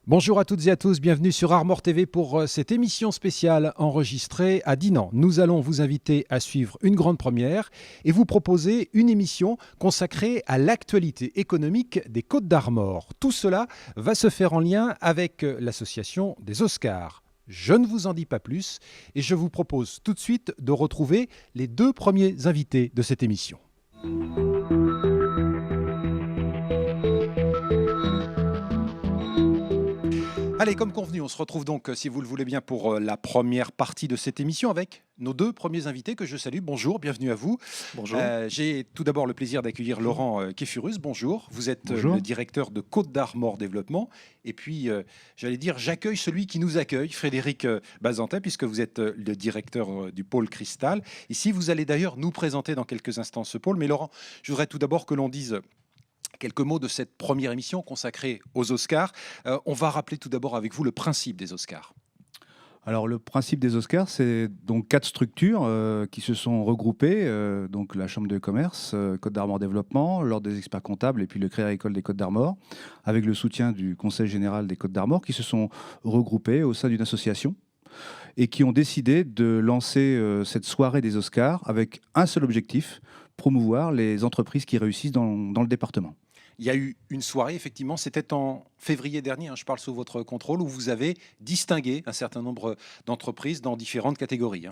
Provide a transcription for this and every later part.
Bonjour à toutes et à tous, bienvenue sur Armor TV pour cette émission spéciale enregistrée à Dinan. Nous allons vous inviter à suivre une grande première et vous proposer une émission consacrée à l'actualité économique des Côtes d'Armor. Tout cela va se faire en lien avec l'association des Oscars. Je ne vous en dis pas plus et je vous propose tout de suite de retrouver les deux premiers invités de cette émission. Allez, comme convenu, on se retrouve donc, si vous le voulez bien, pour la première partie de cette émission avec nos deux premiers invités que je salue. Bonjour, bienvenue à vous. Bonjour. J'ai tout d'abord le plaisir d'accueillir Laurent Kéfurus. Bonjour, vous êtes Bonjour. le directeur de Côtes d'Armor Développement. Et puis, j'allais dire, j'accueille celui qui nous accueille, Frédéric Bazantet, puisque vous êtes le directeur du pôle Cristal. Ici, vous allez d'ailleurs nous présenter dans quelques instants ce pôle. Mais Laurent, je voudrais tout d'abord que l'on dise quelques mots de cette première émission consacrée aux Oscars. On va rappeler tout d'abord avec vous le principe des Oscars. Alors le principe des Oscars, c'est donc 4 structures qui se sont regroupées, donc la Chambre de commerce, Côtes d'Armor Développement, l'Ordre des experts comptables et puis le Crédit Agricole des Côtes d'Armor, avec le soutien du Conseil général des Côtes d'Armor, qui se sont regroupés au sein d'une association et qui ont décidé de lancer cette soirée des Oscars avec un seul objectif, promouvoir les entreprises qui réussissent dans le département. Il y a eu une soirée, effectivement, c'était en février dernier, je parle sous votre contrôle, où vous avez distingué un certain nombre d'entreprises dans différentes catégories.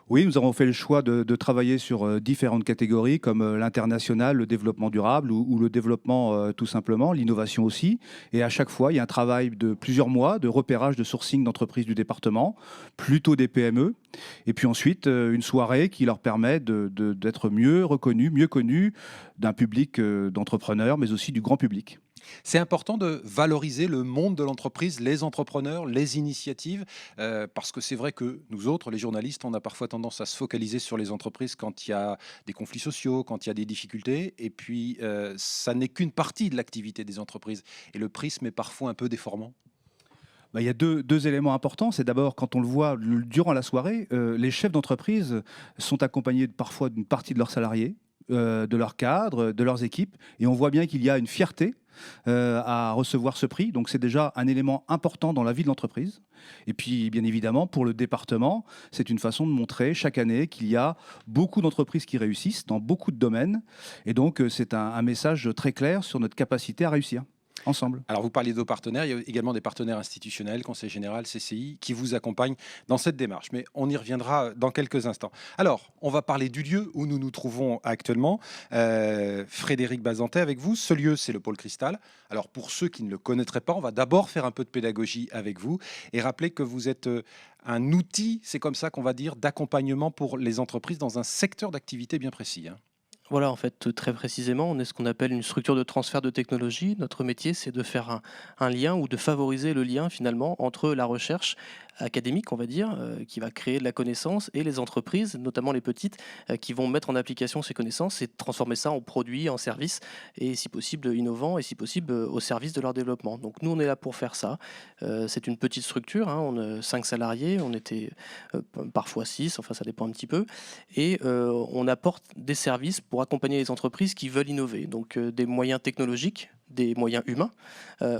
Oui, nous avons fait le choix de travailler sur différentes catégories comme l'international, le développement durable ou le développement tout simplement, l'innovation aussi. Et à chaque fois, il y a un travail de plusieurs mois de repérage, de sourcing d'entreprises du département, plutôt des PME. Et puis ensuite, une soirée qui leur permet d'être mieux reconnus, mieux connus d'un public d'entrepreneurs, mais aussi du grand public. C'est important de valoriser le monde de l'entreprise, les entrepreneurs, les initiatives, parce que c'est vrai que nous autres, les journalistes, on a parfois tendance à se focaliser sur les entreprises quand il y a des conflits sociaux, quand il y a des difficultés, et puis ça n'est qu'une partie de l'activité des entreprises. Et le prisme est parfois un peu déformant. Il y a deux éléments importants. C'est d'abord, quand on le voit durant la soirée, les chefs d'entreprise sont accompagnés parfois d'une partie de leurs salariés, de leurs cadres, de leurs équipes, et on voit bien qu'il y a une fierté à recevoir ce prix. Donc c'est déjà un élément important dans la vie de l'entreprise. Et puis bien évidemment, pour le département, c'est une façon de montrer chaque année qu'il y a beaucoup d'entreprises qui réussissent dans beaucoup de domaines. Et donc c'est un message très clair sur notre capacité à réussir ensemble. Alors, vous parliez de vos partenaires, il y a également des partenaires institutionnels, Conseil général, CCI, qui vous accompagnent dans cette démarche. Mais on y reviendra dans quelques instants. Alors, on va parler du lieu où nous nous trouvons actuellement. Frédéric Bazantet avec vous. Ce lieu, c'est le pôle Cristal. Alors, pour ceux qui ne le connaîtraient pas, on va d'abord faire un peu de pédagogie avec vous et rappeler que vous êtes un outil, c'est comme ça qu'on va dire, d'accompagnement pour les entreprises dans un secteur d'activité bien précis. Voilà, en fait, très précisément, on est ce qu'on appelle une structure de transfert de technologie. Notre métier, c'est de faire un lien ou de favoriser le lien finalement entre la recherche académique, on va dire, qui va créer de la connaissance, et les entreprises, notamment les petites, qui vont mettre en application ces connaissances et transformer ça en produits, en services, et si possible innovants, et si possible au service de leur développement. Donc nous, on est là pour faire ça. C'est une petite structure, hein, on a 5 salariés, on était parfois 6, enfin ça dépend un petit peu, et on apporte des services pour accompagner les entreprises qui veulent innover, donc des moyens technologiques, des moyens humains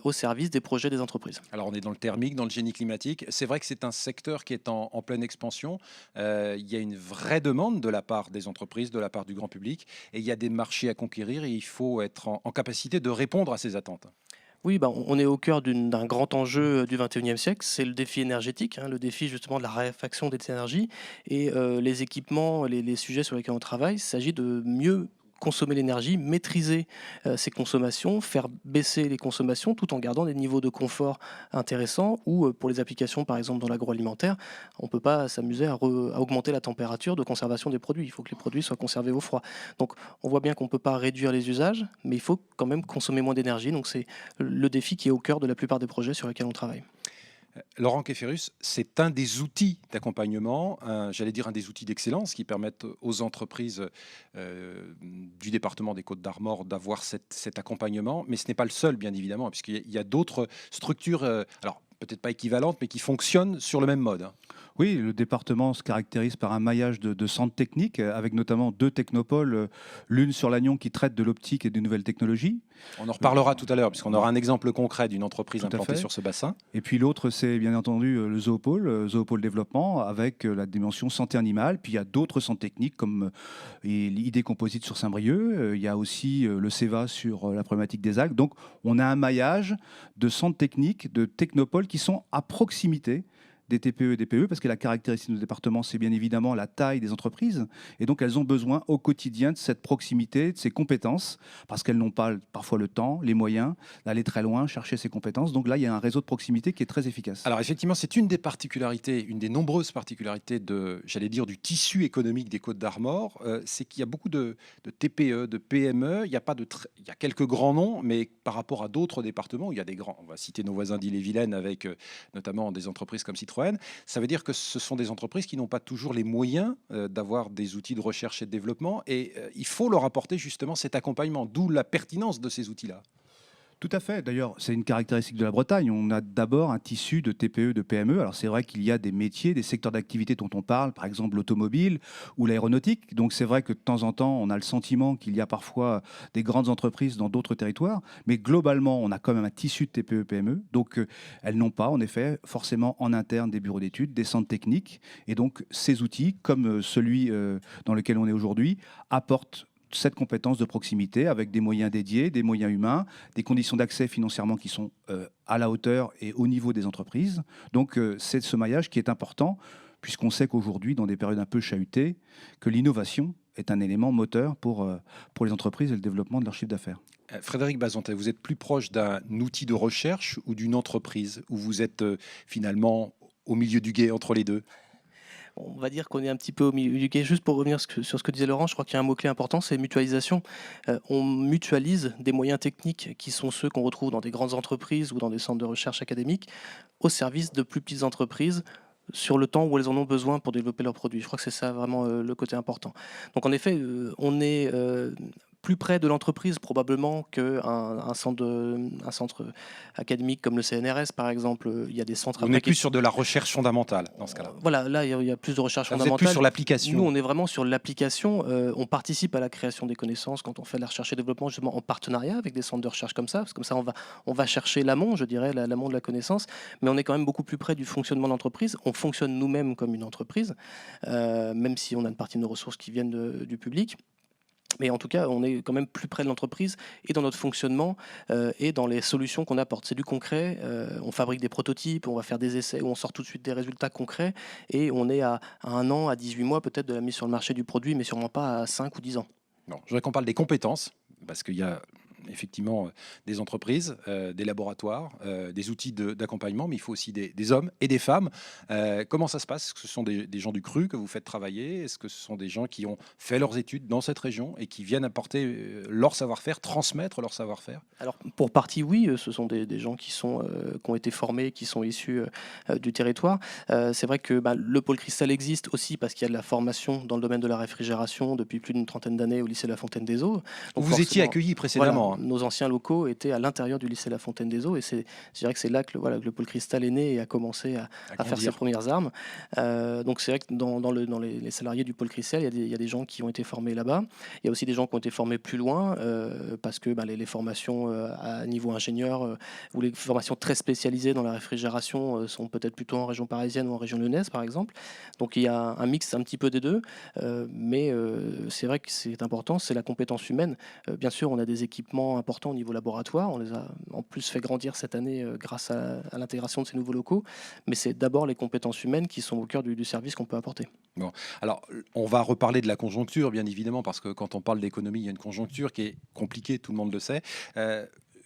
au service des projets des entreprises. Alors on est dans le thermique, dans le génie climatique. C'est vrai que c'est un secteur qui est en pleine expansion. Il y a une vraie demande de la part des entreprises, de la part du grand public, et il y a des marchés à conquérir et il faut être en capacité de répondre à ces attentes. Oui, on est au cœur d'un grand enjeu du 21e siècle, c'est le défi énergétique, hein, le défi justement de la raréfaction des énergies, et les équipements, les sujets sur lesquels on travaille, il s'agit de mieux consommer l'énergie, maîtriser ses consommations, faire baisser les consommations tout en gardant des niveaux de confort intéressants, ou pour les applications par exemple dans l'agroalimentaire, on ne peut pas s'amuser à augmenter la température de conservation des produits, il faut que les produits soient conservés au froid. Donc on voit bien qu'on ne peut pas réduire les usages, mais il faut quand même consommer moins d'énergie, donc c'est le défi qui est au cœur de la plupart des projets sur lesquels on travaille. Laurent Kéfurus, c'est un des outils d'accompagnement, j'allais dire un des outils d'excellence qui permettent aux entreprises du département des Côtes d'Armor d'avoir cet accompagnement, mais ce n'est pas le seul, bien évidemment, puisqu'il y a d'autres structures. Alors, peut-être pas équivalentes, mais qui fonctionnent sur le même mode, hein. Oui, le département se caractérise par un maillage de centres techniques, avec notamment 2 technopoles, l'une sur Lannion qui traite de l'optique et des nouvelles technologies. On en reparlera tout à l'heure, puisqu'on aura un exemple concret d'une entreprise Tout à implantée fait. sur ce bassin. Et puis l'autre, c'est bien entendu le Zoopôle Développement, avec la dimension santé animale. Puis il y a d'autres centres techniques comme l'ID Composite sur Saint-Brieuc. Il y a aussi le CEVA sur la problématique des algues. Donc on a un maillage de centres techniques, de technopoles qui sont à proximité des TPE et des PE, parce que la caractéristique de nos départements, c'est bien évidemment la taille des entreprises. Et donc, elles ont besoin au quotidien de cette proximité, de ces compétences, parce qu'elles n'ont pas parfois le temps, les moyens d'aller très loin, chercher ces compétences. Donc là, il y a un réseau de proximité qui est très efficace. Alors effectivement, c'est une des particularités, une des nombreuses particularités j'allais dire, du tissu économique des Côtes d'Armor, c'est qu'il y a beaucoup de TPE, de PME. Il y a pas il y a quelques grands noms, mais par rapport à d'autres départements où il y a des grands, on va citer nos voisins d'Ille-et-Vilaine avec notamment des entreprises comme Citroën. Ça veut dire que ce sont des entreprises qui n'ont pas toujours les moyens d'avoir des outils de recherche et de développement, et il faut leur apporter justement cet accompagnement, d'où la pertinence de ces outils-là. Tout à fait. D'ailleurs, c'est une caractéristique de la Bretagne. On a d'abord un tissu de TPE, de PME. Alors c'est vrai qu'il y a des métiers, des secteurs d'activité dont on parle, par exemple l'automobile ou l'aéronautique. Donc c'est vrai que de temps en temps, on a le sentiment qu'il y a parfois des grandes entreprises dans d'autres territoires. Mais globalement, on a quand même un tissu de TPE, PME. Donc elles n'ont pas, en effet, forcément en interne des bureaux d'études, des centres techniques. Et donc ces outils, comme celui dans lequel on est aujourd'hui, apportent cette compétence de proximité avec des moyens dédiés, des moyens humains, des conditions d'accès financièrement qui sont à la hauteur et au niveau des entreprises. Donc c'est ce maillage qui est important, puisqu'on sait qu'aujourd'hui, dans des périodes un peu chahutées, que l'innovation est un élément moteur pour les entreprises et le développement de leur chiffre d'affaires. Frédéric Bazantet, vous êtes plus proche d'un outil de recherche ou d'une entreprise, où vous êtes finalement au milieu du gué entre les deux? On va dire qu'on est un petit peu au milieu du gué. Juste pour revenir sur ce que disait Laurent, je crois qu'il y a un mot-clé important, c'est mutualisation. On mutualise des moyens techniques qui sont ceux qu'on retrouve dans des grandes entreprises ou dans des centres de recherche académiques au service de plus petites entreprises sur le temps où elles en ont besoin pour développer leurs produits. Je crois que c'est ça vraiment le côté important. Donc en effet, on est plus près de l'entreprise probablement qu'un centre académique comme le CNRS par exemple. Il y a des centres On n'est plus sur de la recherche fondamentale dans ce cas-là. Voilà, là il y a plus de recherche Là, vous êtes fondamentale. plus sur l'application. Nous, on est vraiment sur l'application. On participe à la création des connaissances quand on fait de la recherche et développement, justement en partenariat avec des centres de recherche comme ça. Parce que comme ça, on va chercher l'amont, je dirais, l'amont de la connaissance. Mais on est quand même beaucoup plus près du fonctionnement de l'entreprise. On fonctionne nous-mêmes comme une entreprise, même si on a une partie de nos ressources qui viennent du public. Mais en tout cas, on est quand même plus près de l'entreprise et dans notre fonctionnement et dans les solutions qu'on apporte. C'est du concret. On fabrique des prototypes, on va faire des essais où on sort tout de suite des résultats concrets et on est à 1 an, à 18 mois peut-être de la mise sur le marché du produit, mais sûrement pas à 5 ou 10 ans. Non, je voudrais qu'on parle des compétences, parce qu'il y a effectivement des entreprises, des laboratoires, des outils d'accompagnement, mais il faut aussi des hommes et des femmes. Comment ça se passe? Est-ce que ce sont des gens du cru que vous faites travailler? Est-ce que ce sont des gens qui ont fait leurs études dans cette région et qui viennent apporter leur savoir-faire, transmettre leur savoir-faire? Alors, pour partie, oui, ce sont des gens qui ont été formés, qui sont issus du territoire. C'est vrai que le pôle cristal existe aussi parce qu'il y a de la formation dans le domaine de la réfrigération depuis plus d'une trentaine d'années au lycée La Fontaine des Eaux. Donc Vous étiez accueillis précédemment. Voilà, nos anciens locaux étaient à l'intérieur du lycée La Fontaine des Eaux et je dirais que c'est là que le pôle cristal est né et a commencé à faire ses premières armes. Donc c'est vrai que dans les salariés du pôle cristal, il y a des gens qui ont été formés là-bas. Il y a aussi des gens qui ont été formés plus loin parce que les formations à niveau ingénieur ou les formations très spécialisées dans la réfrigération sont peut-être plutôt en région parisienne ou en région lyonnaise par exemple. Donc il y a un mix un petit peu des deux, mais c'est vrai que c'est important, c'est la compétence humaine. Bien sûr, on a des équipements importants au niveau laboratoire, on les a en plus fait grandir cette année grâce à l'intégration de ces nouveaux locaux, mais c'est d'abord les compétences humaines qui sont au cœur du service qu'on peut apporter. Bon, alors on va reparler de la conjoncture, bien évidemment, parce que quand on parle d'économie, il y a une conjoncture qui est compliquée, tout le monde le sait.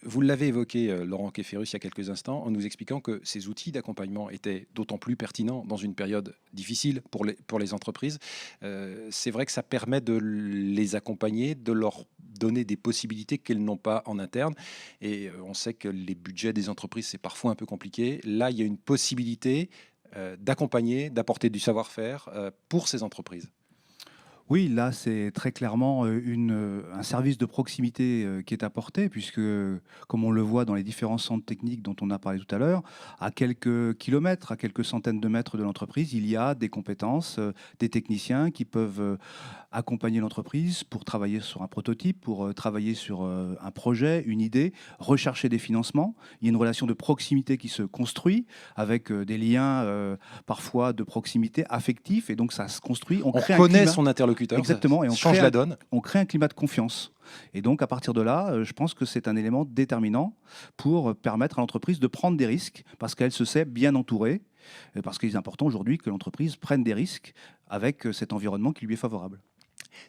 Vous l'avez évoqué, Laurent Kéférus, il y a quelques instants, en nous expliquant que ces outils d'accompagnement étaient d'autant plus pertinents dans une période difficile pour les entreprises. C'est vrai que ça permet de les accompagner, de leur donner des possibilités qu'elles n'ont pas en interne. Et on sait que les budgets des entreprises, c'est parfois un peu compliqué. Là, il y a une possibilité d'accompagner, d'apporter du savoir-faire pour ces entreprises. Oui, là, c'est très clairement un service de proximité qui est apporté, puisque, comme on le voit dans les différents centres techniques dont on a parlé tout à l'heure, à quelques kilomètres, à quelques centaines de mètres de l'entreprise, il y a des compétences, des techniciens qui peuvent accompagner l'entreprise pour travailler sur un prototype, pour travailler sur un projet, une idée, rechercher des financements. Il y a une relation de proximité qui se construit avec des liens parfois de proximité affectifs, et donc ça se construit. On crée un connaît climat. son interlocuteur, Exactement, et ça change la donne. on crée un climat de confiance. Et donc, à partir de là, je pense que c'est un élément déterminant pour permettre à l'entreprise de prendre des risques, parce qu'elle se sait bien entourée, parce qu'il est important aujourd'hui que l'entreprise prenne des risques avec cet environnement qui lui est favorable.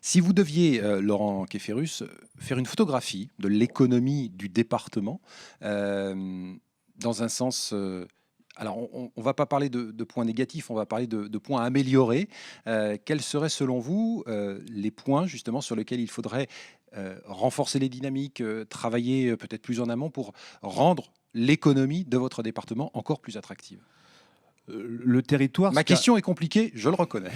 Si vous deviez, Laurent Kéférus, faire une photographie de l'économie du département, dans un sens... alors, on ne va pas parler de points négatifs, on va parler de points à améliorer. Quels seraient, selon vous, les points justement sur lesquels il faudrait renforcer les dynamiques, travailler peut-être plus en amont pour rendre l'économie de votre département encore plus attractive? Le territoire, Ma question est compliquée, je le reconnais.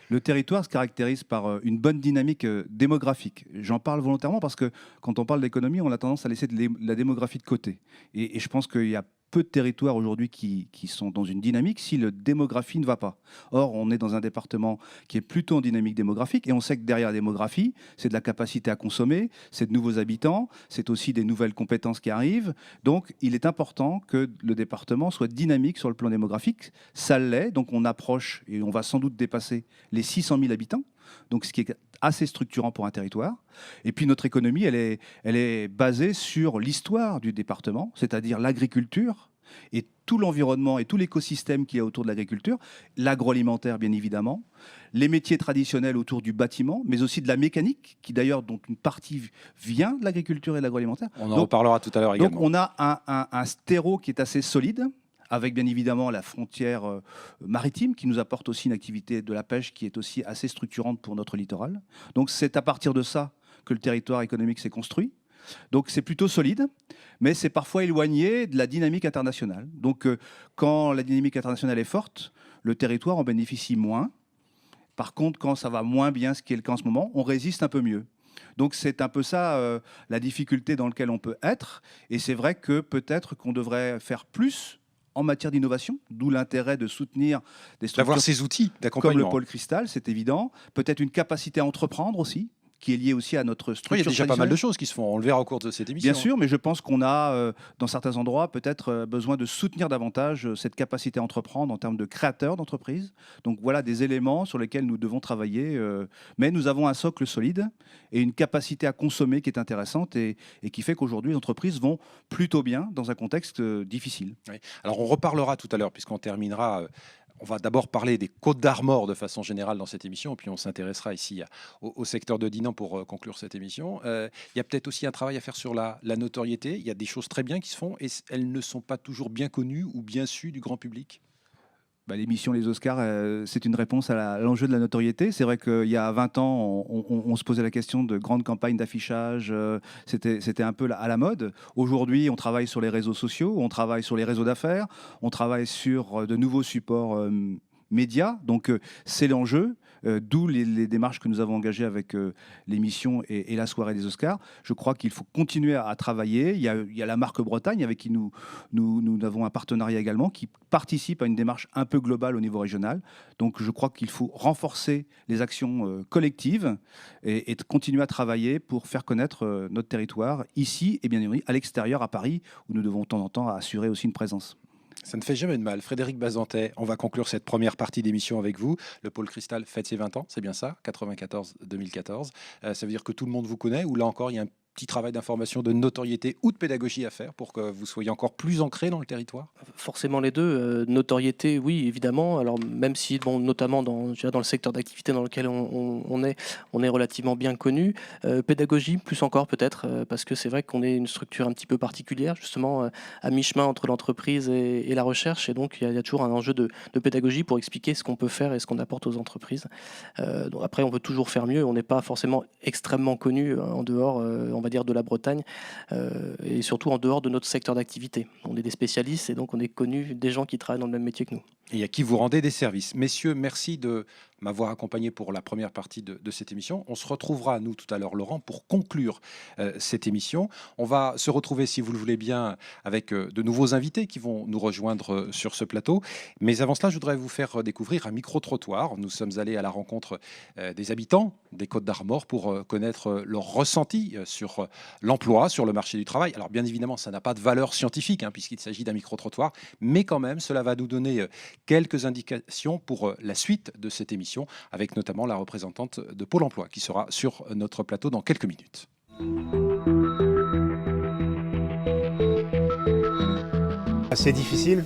Le territoire se caractérise par une bonne dynamique démographique. J'en parle volontairement parce que quand on parle d'économie, on a tendance à laisser la démographie de côté. Et je pense qu'il y a peu de territoires aujourd'hui qui sont dans une dynamique si la démographie ne va pas. Or, on est dans un département qui est plutôt en dynamique démographique, et on sait que derrière la démographie, c'est de la capacité à consommer, c'est de nouveaux habitants, c'est aussi des nouvelles compétences qui arrivent. Donc, il est important que le département soit dynamique sur le plan démographique. Ça l'est, donc on approche, et on va sans doute dépasser les 600 000 habitants, donc ce qui est assez structurant pour un territoire. Et puis notre économie, elle est basée sur l'histoire du département, c'est-à-dire l'agriculture et tout l'environnement et tout l'écosystème qu'il y a autour de l'agriculture, l'agroalimentaire bien évidemment, les métiers traditionnels autour du bâtiment, mais aussi de la mécanique, qui d'ailleurs, dont une partie vient de l'agriculture et de l'agroalimentaire. On en reparlera tout à l'heure également. Donc on a un terreau qui est assez solide, avec bien évidemment la frontière maritime qui nous apporte aussi une activité de la pêche qui est aussi assez structurante pour notre littoral. Donc c'est à partir de ça que le territoire économique s'est construit. Donc c'est plutôt solide, mais c'est parfois éloigné de la dynamique internationale. Donc quand la dynamique internationale est forte, le territoire en bénéficie moins. Par contre, quand ça va moins bien, ce qui est le cas en ce moment, on résiste un peu mieux. Donc c'est un peu ça la difficulté dans laquelle on peut être. Et c'est vrai que peut-être qu'on devrait faire plus en matière d'innovation, d'où l'intérêt de soutenir des D'avoir structures ces outils comme le d'accompagnement. pôle Cristal, c'est évident. Peut-être une capacité à entreprendre aussi, qui est liée aussi à notre structure Oui, il y a déjà pas mal traditionnelle. de choses qui se font, on le verra au cours de cette émission. Bien sûr, mais je pense qu'on a, dans certains endroits, peut-être besoin de soutenir davantage cette capacité à entreprendre en termes de créateurs d'entreprises. Donc voilà des éléments sur lesquels nous devons travailler. Mais nous avons un socle solide et une capacité à consommer qui est intéressante et qui fait qu'aujourd'hui, les entreprises vont plutôt bien dans un contexte difficile. Oui. Alors on reparlera tout à l'heure, puisqu'on terminera. On va d'abord parler des Côtes d'Armor de façon générale dans cette émission, et puis on s'intéressera ici au secteur de Dinan pour conclure cette émission. Il y a peut-être aussi un travail à faire sur la notoriété. Il y a des choses très bien qui se font, et elles ne sont pas toujours bien connues ou bien sues du grand public. L'émission Les Oscars, c'est une réponse à l'enjeu de la notoriété. C'est vrai qu'il y a 20 ans, on se posait la question de grandes campagnes d'affichage. C'était un peu à la mode. Aujourd'hui, on travaille sur les réseaux sociaux, on travaille sur les réseaux d'affaires, on travaille sur de nouveaux supports médias. Donc, c'est l'enjeu. D'où les démarches que nous avons engagées avec l'émission et la soirée des Oscars. Je crois qu'il faut continuer à travailler. Il y a la marque Bretagne avec qui nous avons un partenariat également qui participe à une démarche un peu globale au niveau régional. Donc je crois qu'il faut renforcer les actions collectives et continuer à travailler pour faire connaître notre territoire ici et bien évidemment à l'extérieur, à Paris, où nous devons de temps en temps assurer aussi une présence. Ça ne fait jamais de mal. Frédéric Bazantet, on va conclure cette première partie d'émission avec vous. Le pôle Cristal fête ses 20 ans, c'est bien ça, 94-2014. Ça veut dire que tout le monde vous connaît, ou là encore, il y a un petit travail d'information, de notoriété ou de pédagogie à faire pour que vous soyez encore plus ancré dans le territoire? Forcément les deux. Notoriété, oui, évidemment. Alors même si, bon, notamment dans le secteur d'activité dans lequel on est relativement bien connu. Pédagogie, plus encore peut-être, parce que c'est vrai qu'on est une structure un petit peu particulière, justement à mi-chemin entre l'entreprise et la recherche. Et donc il y a toujours un enjeu de pédagogie pour expliquer ce qu'on peut faire et ce qu'on apporte aux entreprises. Donc après, on veut toujours faire mieux. On n'est pas forcément extrêmement connu en dehors, on va dire, de la Bretagne, et surtout en dehors de notre secteur d'activité. On est des spécialistes et donc on est connus des gens qui travaillent dans le même métier que nous. Et à qui vous rendez des services. Messieurs, merci m'avoir accompagné pour la première partie de cette émission. On se retrouvera, nous, tout à l'heure, Laurent, pour conclure cette émission. On va se retrouver, si vous le voulez bien, avec de nouveaux invités qui vont nous rejoindre sur ce plateau. Mais avant cela, je voudrais vous faire découvrir un micro-trottoir. Nous sommes allés à la rencontre des habitants des Côtes-d'Armor pour connaître leur ressenti sur l'emploi, sur le marché du travail. Alors bien évidemment, ça n'a pas de valeur scientifique puisqu'il s'agit d'un micro-trottoir, mais quand même, cela va nous donner quelques indications pour la suite de cette émission, avec notamment la représentante de Pôle emploi qui sera sur notre plateau dans quelques minutes. C'est difficile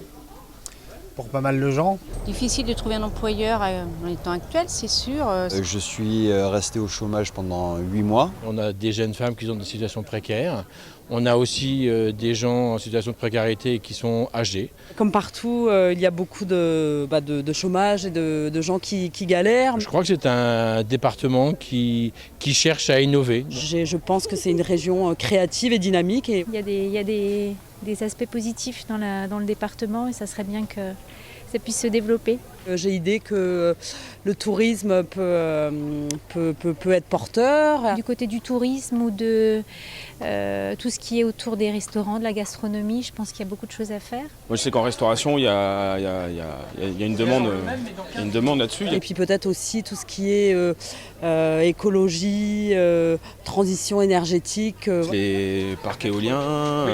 pour pas mal de gens. Difficile de trouver un employeur dans les temps actuels, c'est sûr. Je suis resté au chômage pendant 8 mois. On a des jeunes femmes qui sont dans des situations précaires. On a aussi des gens en situation de précarité qui sont âgés. Comme partout, il y a beaucoup de chômage et de gens qui galèrent. Je crois que c'est un département qui cherche à innover. Je pense que c'est une région créative et dynamique. Et Il y a des aspects positifs dans le département et ça serait bien que ça puisse se développer. j'ai idée que le tourisme peut être porteur. Du côté du tourisme ou de tout ce qui est autour des restaurants, de la gastronomie, je pense qu'il y a beaucoup de choses à faire. Moi, je sais qu'en restauration, il y a une demande là-dessus. Et puis peut-être aussi tout ce qui est écologie, transition énergétique. Les parcs éoliens.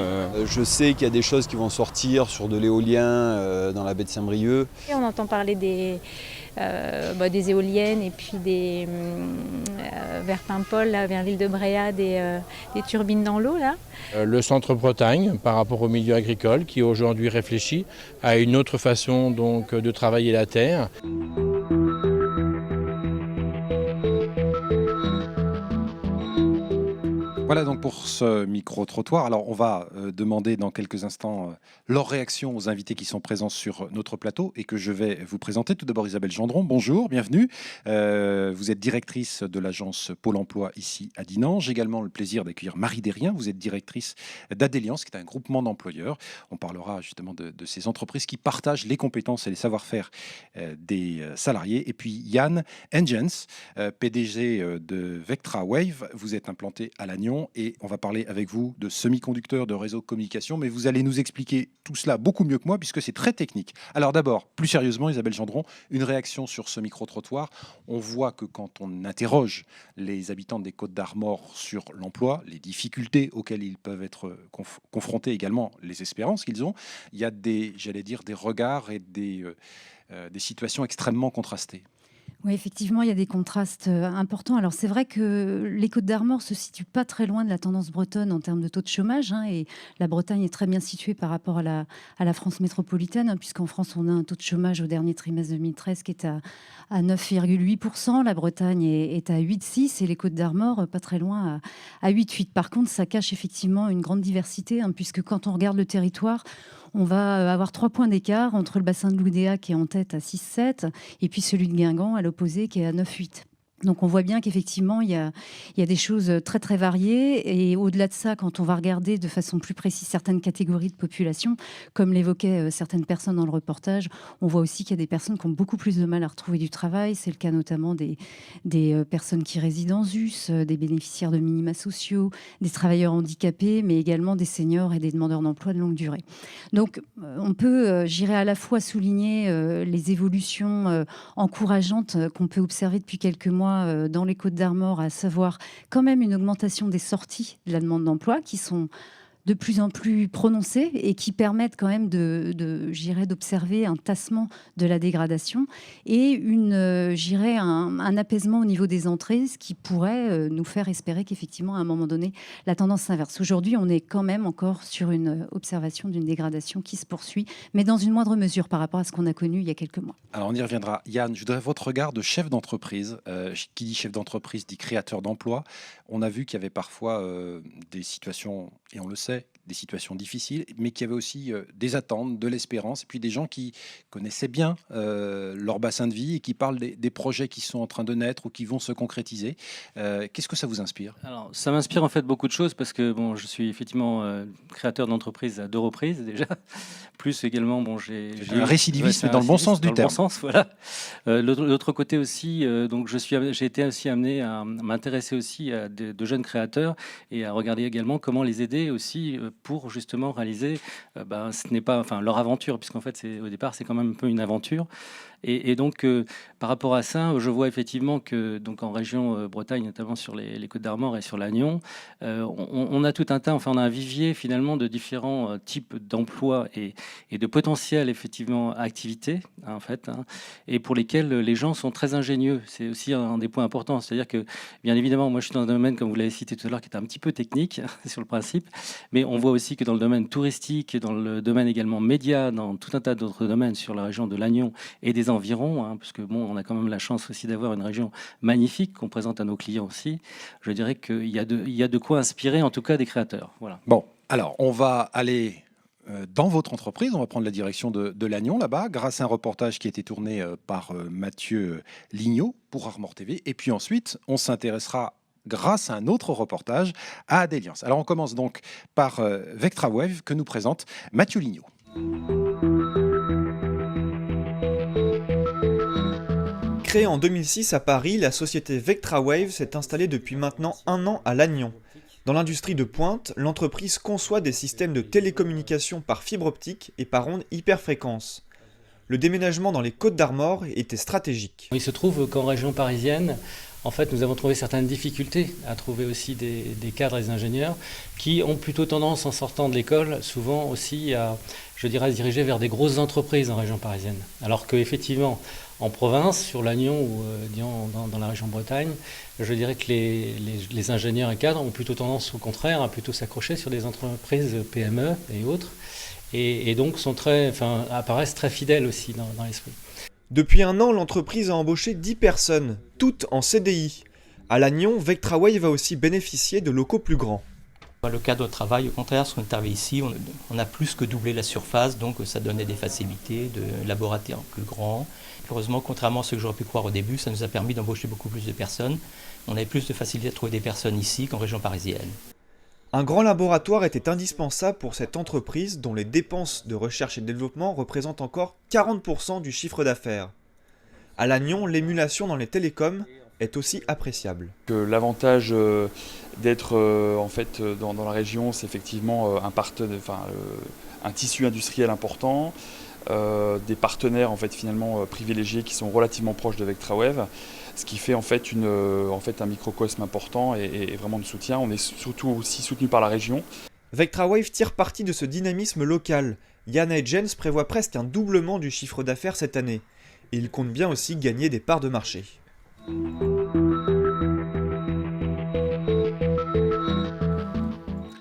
Je sais qu'il y a des choses qui vont sortir sur de l'éolien dans la baie de Saint-Brieuc. Et on entend parler des éoliennes et puis vers Paimpol, là, vers l'île de Bréa, des turbines dans l'eau. Là. Le Centre Bretagne, par rapport au milieu agricole, qui aujourd'hui réfléchit à une autre façon donc, de travailler la terre. Voilà donc pour ce micro-trottoir. Alors on va demander dans quelques instants leur réaction aux invités qui sont présents sur notre plateau et que je vais vous présenter. Tout d'abord Isabelle Gendron, bonjour, bienvenue. Vous êtes directrice de l'agence Pôle emploi ici à Dinan. J'ai également le plaisir d'accueillir Marie Desriens, vous êtes directrice d'Adéliance, qui est un groupement d'employeurs. On parlera justement de ces entreprises qui partagent les compétences et les savoir-faire des salariés. Et puis Yann Engens, PDG de Vectra Wave, vous êtes implanté à Lannion. Et on va parler avec vous de semi-conducteurs, de réseaux de communication, mais vous allez nous expliquer tout cela beaucoup mieux que moi puisque c'est très technique. Alors d'abord, plus sérieusement, Isabelle Gendron, une réaction sur ce micro-trottoir. On voit que quand on interroge les habitants des Côtes-d'Armor sur l'emploi, les difficultés auxquelles ils peuvent être confrontés, également les espérances qu'ils ont, il y a des regards et des situations extrêmement contrastées. Oui, effectivement, il y a des contrastes importants. Alors, c'est vrai que les Côtes-d'Armor ne se situent pas très loin de la tendance bretonne en termes de taux de chômage. Et la Bretagne est très bien située par rapport à la France métropolitaine, puisqu'en France, on a un taux de chômage au dernier trimestre 2013 qui est à 9,8%. La Bretagne est à 8,6% et les Côtes-d'Armor, pas très loin, à 8,8%. Par contre, ça cache effectivement une grande diversité, puisque quand on regarde le territoire, on va avoir 3 points d'écart entre le bassin de l'Oudéa qui est en tête à 6,7 et puis celui de Guingamp à l'opposé qui est à 9,8. Donc on voit bien qu'effectivement, il y a des choses très très variées. Et au-delà de ça, quand on va regarder de façon plus précise certaines catégories de population, comme l'évoquaient certaines personnes dans le reportage, on voit aussi qu'il y a des personnes qui ont beaucoup plus de mal à retrouver du travail. C'est le cas notamment des personnes qui résident en ZUS, des bénéficiaires de minima sociaux, des travailleurs handicapés, mais également des seniors et des demandeurs d'emploi de longue durée. Donc on peut, j'irais à la fois souligner les évolutions encourageantes qu'on peut observer depuis quelques mois dans les Côtes-d'Armor, à savoir quand même une augmentation des sorties de la demande d'emploi qui sont de plus en plus prononcées et qui permettent quand même d'observer un tassement de la dégradation et un apaisement au niveau des entrées, ce qui pourrait nous faire espérer qu'effectivement, à un moment donné, la tendance s'inverse. Aujourd'hui, on est quand même encore sur une observation d'une dégradation qui se poursuit, mais dans une moindre mesure par rapport à ce qu'on a connu il y a quelques mois. Alors, on y reviendra. Yann, je voudrais votre regard de chef d'entreprise. Qui dit chef d'entreprise dit créateur d'emplois. On a vu qu'il y avait parfois des situations, et on le sait, des situations difficiles, mais qu'il y avait aussi des attentes, de l'espérance, et puis des gens qui connaissaient bien leur bassin de vie et qui parlent des projets qui sont en train de naître ou qui vont se concrétiser. Qu'est-ce que ça vous inspire? Alors, ça m'inspire en fait beaucoup de choses parce que bon, je suis effectivement créateur d'entreprise à 2 reprises déjà, plus également bon, j'ai Un récidiviste, mais dans le bon sens du dans le terme. bon sens, voilà. L'autre côté aussi, donc j'ai été aussi amené à m'intéresser aussi à de jeunes créateurs et à regarder également comment les aider aussi pour justement réaliser, ce n'est pas, enfin leur aventure, puisqu'en fait au départ c'est quand même un peu une aventure. Et donc, par rapport à ça, je vois effectivement que donc en région Bretagne, notamment sur les Côtes d'Armor et sur Lannion, on a tout un tas, enfin on a un vivier finalement de différents types d'emplois et de potentielles effectivement activités en fait, et pour lesquels les gens sont très ingénieux. C'est aussi un des points importants, c'est-à-dire que bien évidemment, moi je suis dans un domaine comme vous l'avez cité tout à l'heure qui est un petit peu technique sur le principe, mais on voit aussi que dans le domaine touristique, dans le domaine également média, dans tout un tas d'autres domaines sur la région de Lannion et des environs, parce que bon, on a quand même la chance aussi d'avoir une région magnifique qu'on présente à nos clients aussi. Je dirais qu'il y a de quoi inspirer, en tout cas, des créateurs. Voilà. Bon, alors on va aller dans votre entreprise, on va prendre la direction de Lannion là-bas, grâce à un reportage qui a été tourné par Mathieu Lignot pour Armor TV. Et puis ensuite, on s'intéressera, grâce à un autre reportage, à Adeliance. Alors on commence donc par VectraWave que nous présente Mathieu Lignot. Créée en 2006 à Paris, la société VectraWave s'est installée depuis maintenant 1 an à Lannion. Dans l'industrie de pointe, l'entreprise conçoit des systèmes de télécommunication par fibre optique et par ondes hyperfréquences. Le déménagement dans les Côtes d'Armor était stratégique. Il se trouve qu'en région parisienne, en fait, nous avons trouvé certaines difficultés à trouver aussi des cadres et des ingénieurs qui ont plutôt tendance, en sortant de l'école, souvent aussi à, je dirais, à se diriger vers des grosses entreprises en région parisienne. Alors qu'effectivement, en province, sur Lannion ou dans la région Bretagne, je dirais que les ingénieurs et cadres ont plutôt tendance, au contraire, à plutôt s'accrocher sur des entreprises PME et autres, et donc apparaissent très fidèles aussi dans l'esprit. Depuis 1 an, l'entreprise a embauché 10 personnes, toutes en CDI. À Lannion, VectraWave va aussi bénéficier de locaux plus grands. Le cadre de travail, au contraire, ce qu'on est arrivé ici, on a plus que doublé la surface, donc ça donnait des facilités de laboratoires plus grands. Heureusement, contrairement à ce que j'aurais pu croire au début, ça nous a permis d'embaucher beaucoup plus de personnes. On avait plus de facilité à trouver des personnes ici qu'en région parisienne. Un grand laboratoire était indispensable pour cette entreprise dont les dépenses de recherche et développement représentent encore 40% du chiffre d'affaires. À Lannion, l'émulation dans les télécoms est aussi appréciable. L'avantage d'être dans la région, c'est effectivement un tissu industriel important, des partenaires privilégiés qui sont relativement proches de VectraWave, ce qui fait un microcosme important et vraiment de soutien. On est surtout aussi soutenu par la région. VectraWave tire parti de ce dynamisme local. Yana et Jens prévoient presque un doublement du chiffre d'affaires cette année. Et ils comptent bien aussi gagner des parts de marché.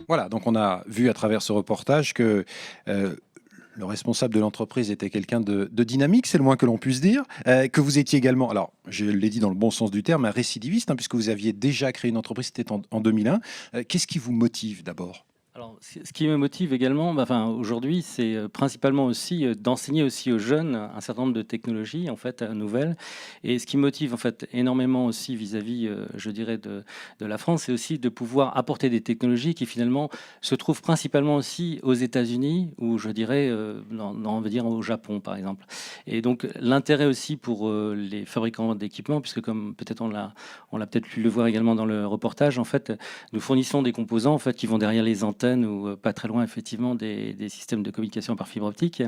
Voilà, donc on a vu à travers ce reportage que le responsable de l'entreprise était quelqu'un de dynamique, c'est le moins que l'on puisse dire, que vous étiez également, alors je l'ai dit dans le bon sens du terme, un récidiviste, puisque vous aviez déjà créé une entreprise, c'était en 2001. Qu'est-ce qui vous motive d'abord ? Alors, ce qui me motive également, aujourd'hui, c'est principalement aussi d'enseigner aussi aux jeunes un certain nombre de technologies nouvelles. Et ce qui me motive énormément aussi vis-à-vis, je dirais, de la France, c'est aussi de pouvoir apporter des technologies qui finalement se trouvent principalement aussi aux États-Unis ou je dirais, on va dire au Japon par exemple. Et donc l'intérêt aussi pour les fabricants d'équipements, puisque comme peut-être on l'a peut-être pu le voir également dans le reportage, nous fournissons des composants qui vont derrière les antennes ou pas très loin effectivement des systèmes de communication par fibre optique.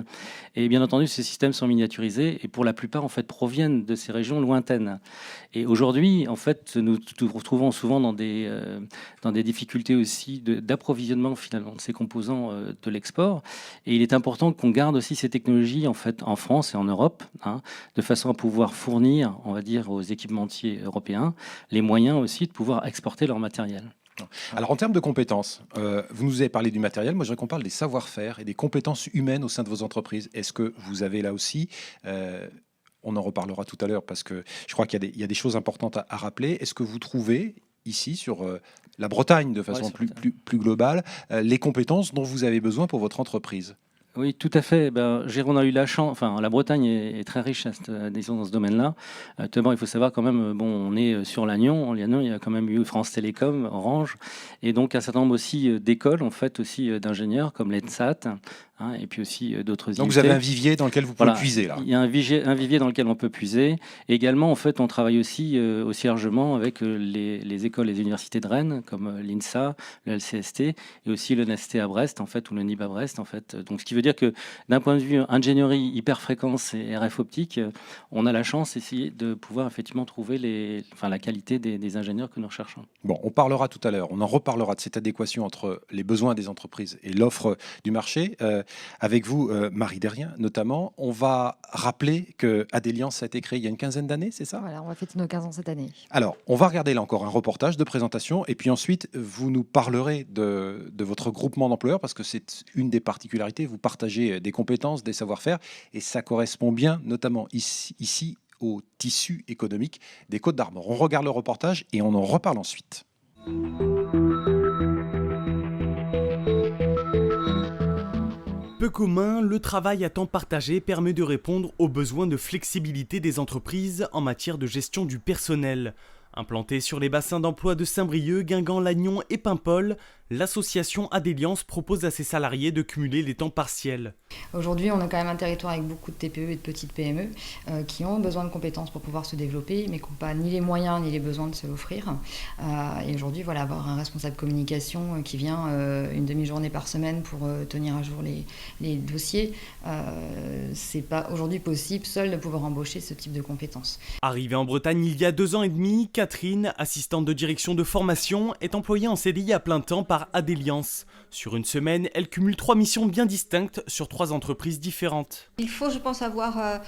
Et bien entendu, ces systèmes sont miniaturisés et pour la plupart proviennent de ces régions lointaines. Et aujourd'hui, nous nous retrouvons souvent dans des difficultés aussi d'approvisionnement finalement de ces composants de l'export. Et il est important qu'on garde aussi ces technologies en France et en Europe, de façon à pouvoir fournir, on va dire, aux équipementiers européens les moyens aussi de pouvoir exporter leur matériel. Alors en termes de compétences, vous nous avez parlé du matériel, moi je voudrais qu'on parle des savoir-faire et des compétences humaines au sein de vos entreprises. Est-ce que vous avez là aussi, on en reparlera tout à l'heure parce que je crois qu'il y a des choses importantes à rappeler, est-ce que vous trouvez ici sur la Bretagne de façon Ouais, c'est vrai. plus globale, les compétences dont vous avez besoin pour votre entreprise. Oui, tout à fait. On a eu la chance. Enfin, la Bretagne est très riche disons, dans ce domaine-là. Tout d'abord, il faut savoir quand même, on est sur Lannion. En Lannion, il y a quand même eu France Télécom, Orange, et donc un certain nombre aussi d'écoles, en fait, aussi d'ingénieurs comme l'ENSAT, hein, et puis aussi d'autres. Donc vous avez un vivier dans lequel vous pouvez puiser là. Il y a un vivier dans lequel on peut puiser. Et également, en fait, on travaille aussi largement avec les écoles, les universités de Rennes, comme l'INSA, le LCST, et aussi le NST à Brest, en fait, ou le NIB à Brest, en fait. Donc, ce qui veut dire que d'un point de vue ingénierie, hyperfréquence et RF optique, on a la chance ici de pouvoir effectivement trouver la qualité des ingénieurs que nous recherchons. Bon, on parlera tout à l'heure, on en reparlera de cette adéquation entre les besoins des entreprises et l'offre du marché. Avec vous, Marie Derrien, notamment, on va rappeler que Adeliance a été créé il y a une quinzaine d'années, c'est ça? Voilà, on va fêter nos 15 ans cette année. Alors, on va regarder là encore un reportage de présentation et puis ensuite, vous nous parlerez de votre groupement d'employeurs parce que c'est une des particularités. Vous partagez des compétences, des savoir-faire et ça correspond bien, notamment ici au tissu économique des Côtes-d'Armor. On regarde le reportage et on en reparle ensuite. Peu commun, le travail à temps partagé permet de répondre aux besoins de flexibilité des entreprises en matière de gestion du personnel. Implantée sur les bassins d'emploi de Saint-Brieuc, Guingamp, Lannion et Paimpol, l'association Adeliance propose à ses salariés de cumuler les temps partiels. Aujourd'hui, on a quand même un territoire avec beaucoup de TPE et de petites PME qui ont besoin de compétences pour pouvoir se développer, mais qui n'ont pas ni les moyens ni les besoins de se l'offrir. Et aujourd'hui, voilà, avoir un responsable communication qui vient une demi-journée par semaine pour tenir à jour les dossiers, c'est pas aujourd'hui possible seul de pouvoir embaucher ce type de compétences. Arrivée en Bretagne il y a 2 ans et demi, Catherine, assistante de direction de formation, est employée en CDI à plein temps par Adeliance. Sur une semaine, elle cumule 3 missions bien distinctes sur 3 entreprises différentes. Il faut, je pense, avoir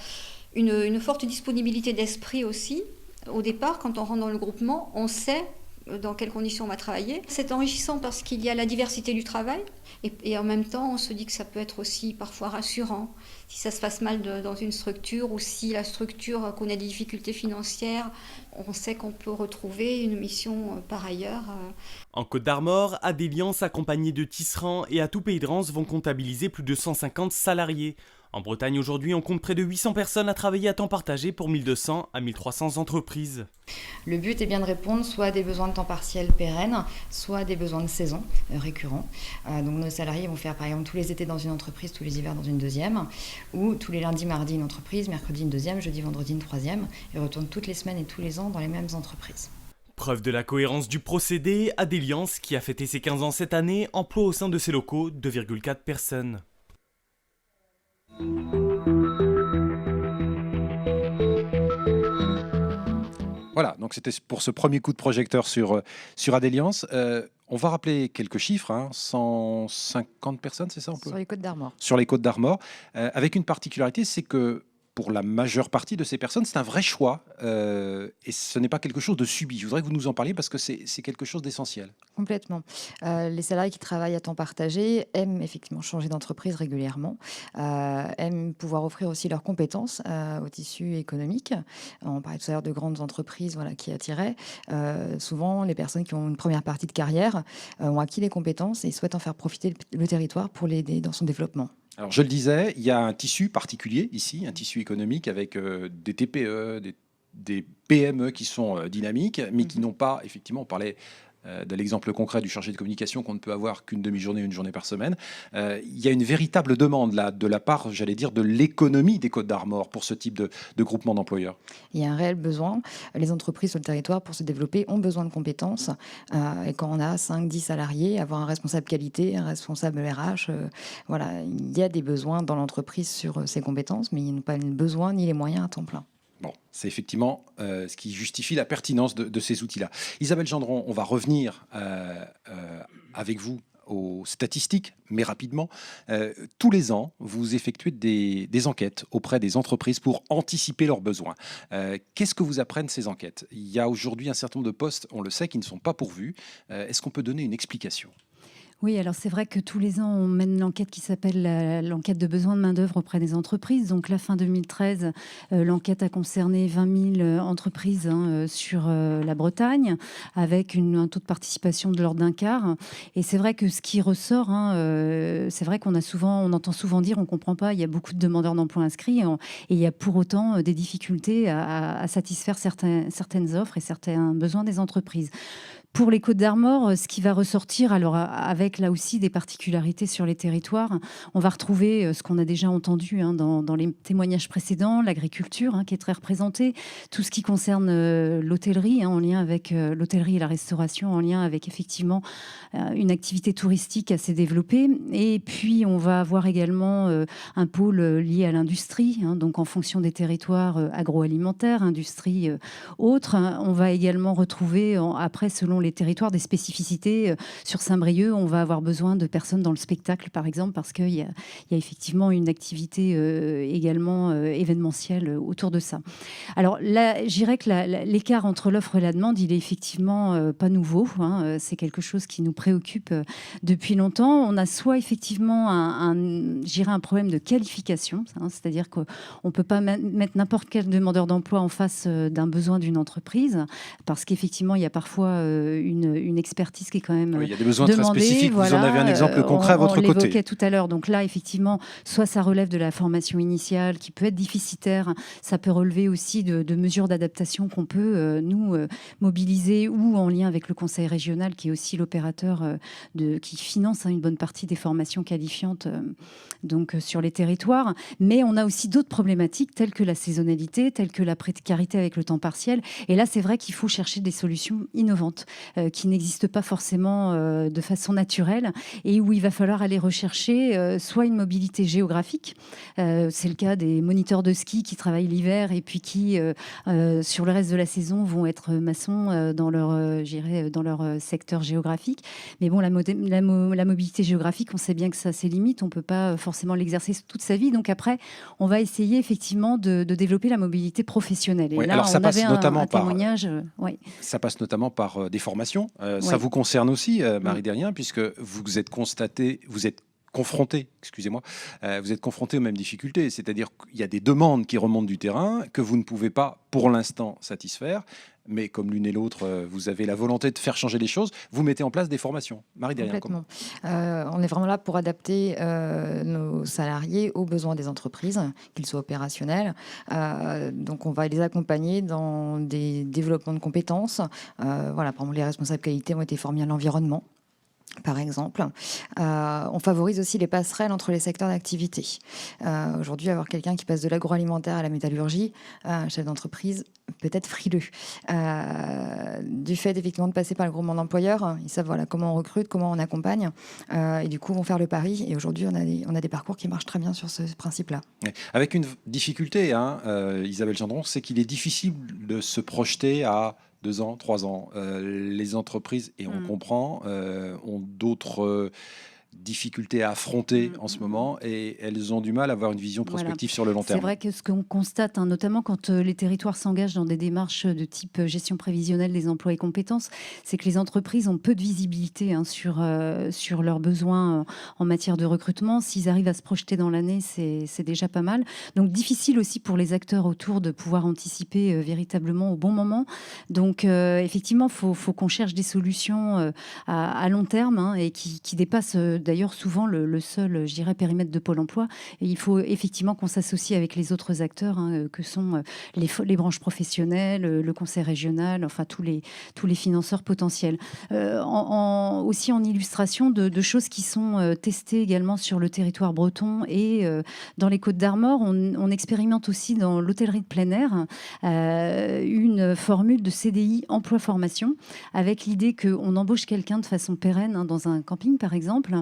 une forte disponibilité d'esprit aussi. Au départ, quand on rentre dans le groupement, on sait dans quelles conditions on va travailler. C'est enrichissant parce qu'il y a la diversité du travail et en même temps, on se dit que ça peut être aussi parfois rassurant si ça se passe mal dans une structure ou si la structure connaît des difficultés financières. On sait qu'on peut retrouver une mission par ailleurs. En Côtes-d'Armor, Adeliance, accompagnée de Tisserand et à tout Pays de Rance, vont comptabiliser plus de 150 salariés. En Bretagne, aujourd'hui, on compte près de 800 personnes à travailler à temps partagé pour 1200 à 1300 entreprises. Le but est bien de répondre soit à des besoins de temps partiel pérennes, soit à des besoins de saison récurrents. Donc nos salariés vont faire par exemple tous les étés dans une entreprise, tous les hivers dans une deuxième, ou tous les lundis, mardis une entreprise, mercredi une deuxième, jeudi, vendredi une troisième, et retournent toutes les semaines et tous les ans dans les mêmes entreprises. Preuve de la cohérence du procédé, Adeliance, qui a fêté ses 15 ans cette année, emploie au sein de ses locaux 2,4 personnes. Voilà, donc c'était pour ce premier coup de projecteur sur Adeliance. On va rappeler quelques chiffres, 150 personnes, c'est ça? Sur les Côtes-d'Armor. Sur les Côtes-d'Armor, avec une particularité, c'est que pour la majeure partie de ces personnes, c'est un vrai choix et ce n'est pas quelque chose de subi. Je voudrais que vous nous en parliez parce que c'est quelque chose d'essentiel. Complètement. Les salariés qui travaillent à temps partagé aiment effectivement changer d'entreprise régulièrement, aiment pouvoir offrir aussi leurs compétences au tissu économique. On parlait tout à l'heure de grandes entreprises qui attiraient. Souvent, les personnes qui ont une première partie de carrière ont acquis les compétences et souhaitent en faire profiter le territoire pour l'aider dans son développement. Alors, je le disais, il y a un tissu particulier ici, un tissu économique avec des TPE, des PME qui sont dynamiques, mais qui n'ont pas, effectivement, on parlait de l'exemple concret du chargé de communication qu'on ne peut avoir qu'une demi-journée, une journée par semaine. Il y a une véritable demande là, de la part, j'allais dire, de l'économie des Côtes-d'Armor pour ce type de groupement d'employeurs. Il y a un réel besoin. Les entreprises sur le territoire, pour se développer, ont besoin de compétences. Et quand on a 5-10 salariés, avoir un responsable qualité, un responsable RH, il y a des besoins dans l'entreprise sur ces compétences, mais ils n'ont pas le besoin ni les moyens à temps plein. Bon, c'est effectivement ce qui justifie la pertinence de ces outils-là. Isabelle Gendron, on va revenir avec vous aux statistiques, mais rapidement. Tous les ans, vous effectuez des enquêtes auprès des entreprises pour anticiper leurs besoins. Qu'est-ce que vous apprennent ces enquêtes? Il y a aujourd'hui un certain nombre de postes, on le sait, qui ne sont pas pourvus. Est-ce qu'on peut donner une explication? Oui, alors c'est vrai que tous les ans, on mène l'enquête qui s'appelle l'enquête de besoin de main-d'œuvre auprès des entreprises. Donc là, fin 2013, l'enquête a concerné 20 000 entreprises sur la Bretagne, avec un taux de participation de l'ordre d'un quart. Et c'est vrai que ce qui ressort, c'est vrai qu'on entend souvent dire, on ne comprend pas, il y a beaucoup de demandeurs d'emploi inscrits, et il y a pour autant des difficultés à satisfaire certaines offres et certains besoins des entreprises. Pour les Côtes-d'Armor, ce qui va ressortir, alors avec là aussi des particularités sur les territoires, on va retrouver ce qu'on a déjà entendu dans les témoignages précédents, l'agriculture qui est très représentée, tout ce qui concerne l'hôtellerie, en lien avec l'hôtellerie et la restauration, en lien avec effectivement une activité touristique assez développée. Et puis on va avoir également un pôle lié à l'industrie, donc en fonction des territoires agroalimentaires, industrie autres. On va également retrouver après, selon les territoires, des spécificités. Sur Saint-Brieuc, on va avoir besoin de personnes dans le spectacle, par exemple, parce qu'il y a effectivement une activité également événementielle autour de ça. Alors là, je dirais que l'écart entre l'offre et la demande, il est effectivement pas nouveau. C'est quelque chose qui nous préoccupe depuis longtemps. On a soit effectivement un problème de qualification, c'est-à-dire qu'on ne peut pas mettre n'importe quel demandeur d'emploi en face d'un besoin d'une entreprise, parce qu'effectivement, il y a parfois une expertise qui est quand même il y a des besoins demandée. très spécifiques. Vous en avez un exemple concret à votre côté. On l'évoquait tout à l'heure. Donc là, effectivement, soit ça relève de la formation initiale qui peut être déficitaire, ça peut relever aussi de mesures d'adaptation qu'on peut, nous, mobiliser, ou en lien avec le conseil régional, qui est aussi l'opérateur qui finance une bonne partie des formations qualifiantes donc, sur les territoires. Mais on a aussi d'autres problématiques, telles que la saisonnalité, telles que la précarité avec le temps partiel. Et là, c'est vrai qu'il faut chercher des solutions innovantes qui n'existent pas forcément de façon naturelle, et où il va falloir aller rechercher soit une mobilité géographique, c'est le cas des moniteurs de ski qui travaillent l'hiver et puis qui, sur le reste de la saison, vont être maçons dans leur secteur géographique. Mais bon, la mobilité géographique, on sait bien que ça a ses limites, on ne peut pas forcément l'exercer toute sa vie. Donc après, on va essayer effectivement de développer la mobilité professionnelle. Et oui, là, alors ça on passe avait notamment un témoignage. Ça passe notamment par des formations. Ça vous concerne aussi, Marie Derrien, puisque vous êtes confronté aux mêmes difficultés. C'est-à-dire qu'il y a des demandes qui remontent du terrain que vous ne pouvez pas, pour l'instant, satisfaire. Mais comme l'une et l'autre, vous avez la volonté de faire changer les choses, vous mettez en place des formations. Marie Derrien, comment ? On est vraiment là pour adapter nos salariés aux besoins des entreprises, qu'ils soient opérationnels. Donc on va les accompagner dans des développements de compétences. Par exemple, les responsables qualité ont été formés à l'environnement, par exemple. On favorise aussi les passerelles entre les secteurs d'activité. Aujourd'hui, avoir quelqu'un qui passe de l'agroalimentaire à la métallurgie, un chef d'entreprise peut-être frileux. Du fait effectivement de passer par le groupement d'employeurs, ils savent comment on recrute, comment on accompagne, et du coup vont faire le pari. Et aujourd'hui, on a des parcours qui marchent très bien sur ce principe-là. Avec une difficulté, Isabelle Gendron, c'est qu'il est difficile de se projeter à 2 ans, 3 ans. Les entreprises, et on comprend, ont d'autres difficultés à affronter en ce moment, et elles ont du mal à avoir une vision prospective sur le long terme. C'est vrai que ce qu'on constate, notamment quand les territoires s'engagent dans des démarches de type gestion prévisionnelle des emplois et compétences, c'est que les entreprises ont peu de visibilité sur leurs besoins en matière de recrutement. S'ils arrivent à se projeter dans l'année, c'est déjà pas mal. Donc difficile aussi pour les acteurs autour de pouvoir anticiper véritablement au bon moment. Donc effectivement, faut qu'on cherche des solutions à long terme et qui dépassent d'ailleurs souvent le seul, je dirais, périmètre de Pôle emploi. Et il faut effectivement qu'on s'associe avec les autres acteurs que sont les branches professionnelles, le conseil régional, enfin tous les financeurs potentiels. Aussi en illustration de choses qui sont testées également sur le territoire breton et dans les Côtes-d'Armor, on expérimente aussi dans l'hôtellerie de plein air une formule de CDI emploi-formation avec l'idée qu'on embauche quelqu'un de façon pérenne dans un camping par exemple,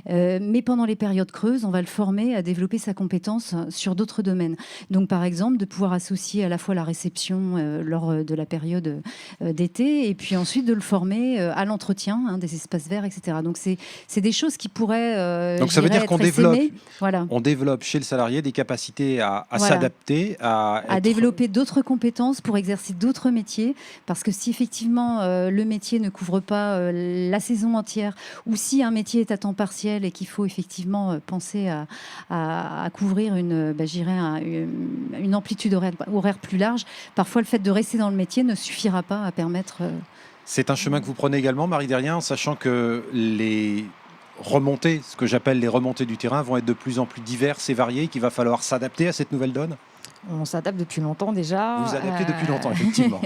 Mais pendant les périodes creuses, on va le former à développer sa compétence sur d'autres domaines. Donc par exemple, de pouvoir associer à la fois la réception lors de la période d'été et puis ensuite de le former à l'entretien des espaces verts, etc. Donc c'est des choses qui pourraient donc ça veut dire qu'on voilà. on développe chez le salarié des capacités à Voilà. s'adapter, à développer d'autres compétences pour exercer d'autres métiers. Parce que si effectivement le métier ne couvre pas la saison entière, ou si un métier est à temps partiel et qu'il faut effectivement penser à couvrir une amplitude horaire plus large, parfois le fait de rester dans le métier ne suffira pas à permettre... C'est un chemin que vous prenez également, Marie Derrien, en sachant que les remontées, ce que j'appelle les remontées du terrain, vont être de plus en plus diverses et variées, qu'il va falloir s'adapter à cette nouvelle donne. On s'adapte depuis longtemps déjà. Vous vous adaptez depuis longtemps, effectivement.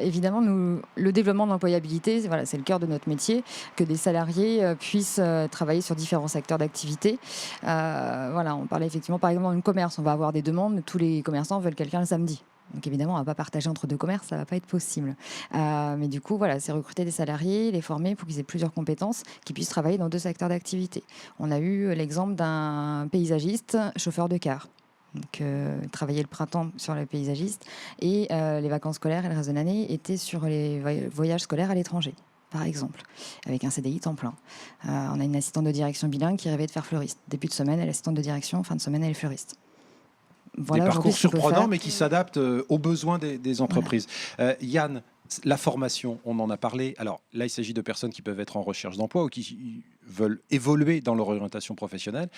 Évidemment, le développement de l'employabilité, voilà, c'est le cœur de notre métier, que des salariés puissent travailler sur différents secteurs d'activité. Voilà, on parlait effectivement, par exemple, dans le commerce, on va avoir des demandes, tous les commerçants veulent quelqu'un le samedi. Donc évidemment, on ne va pas partager entre deux commerces, ça ne va pas être possible. Mais du coup, voilà, c'est recruter des salariés, les former pour qu'ils aient plusieurs compétences, qu'ils puissent travailler dans deux secteurs d'activité. On a eu l'exemple d'un paysagiste, chauffeur de car. Donc, travailler le printemps sur le paysagiste et les vacances scolaires et le reste de l'année étaient sur les voyages scolaires à l'étranger, par exemple, avec un CDI temps plein. On a une assistante de direction bilingue qui rêvait de faire fleuriste. Début de semaine, elle est assistante de direction, fin de semaine, elle est fleuriste. Voilà, des parcours surprenants, mais qui s'adaptent aux besoins des entreprises. Voilà. Yann, la formation, on en a parlé. Alors là, il s'agit de personnes qui peuvent être en recherche d'emploi ou qui veulent évoluer dans leur orientation professionnelle.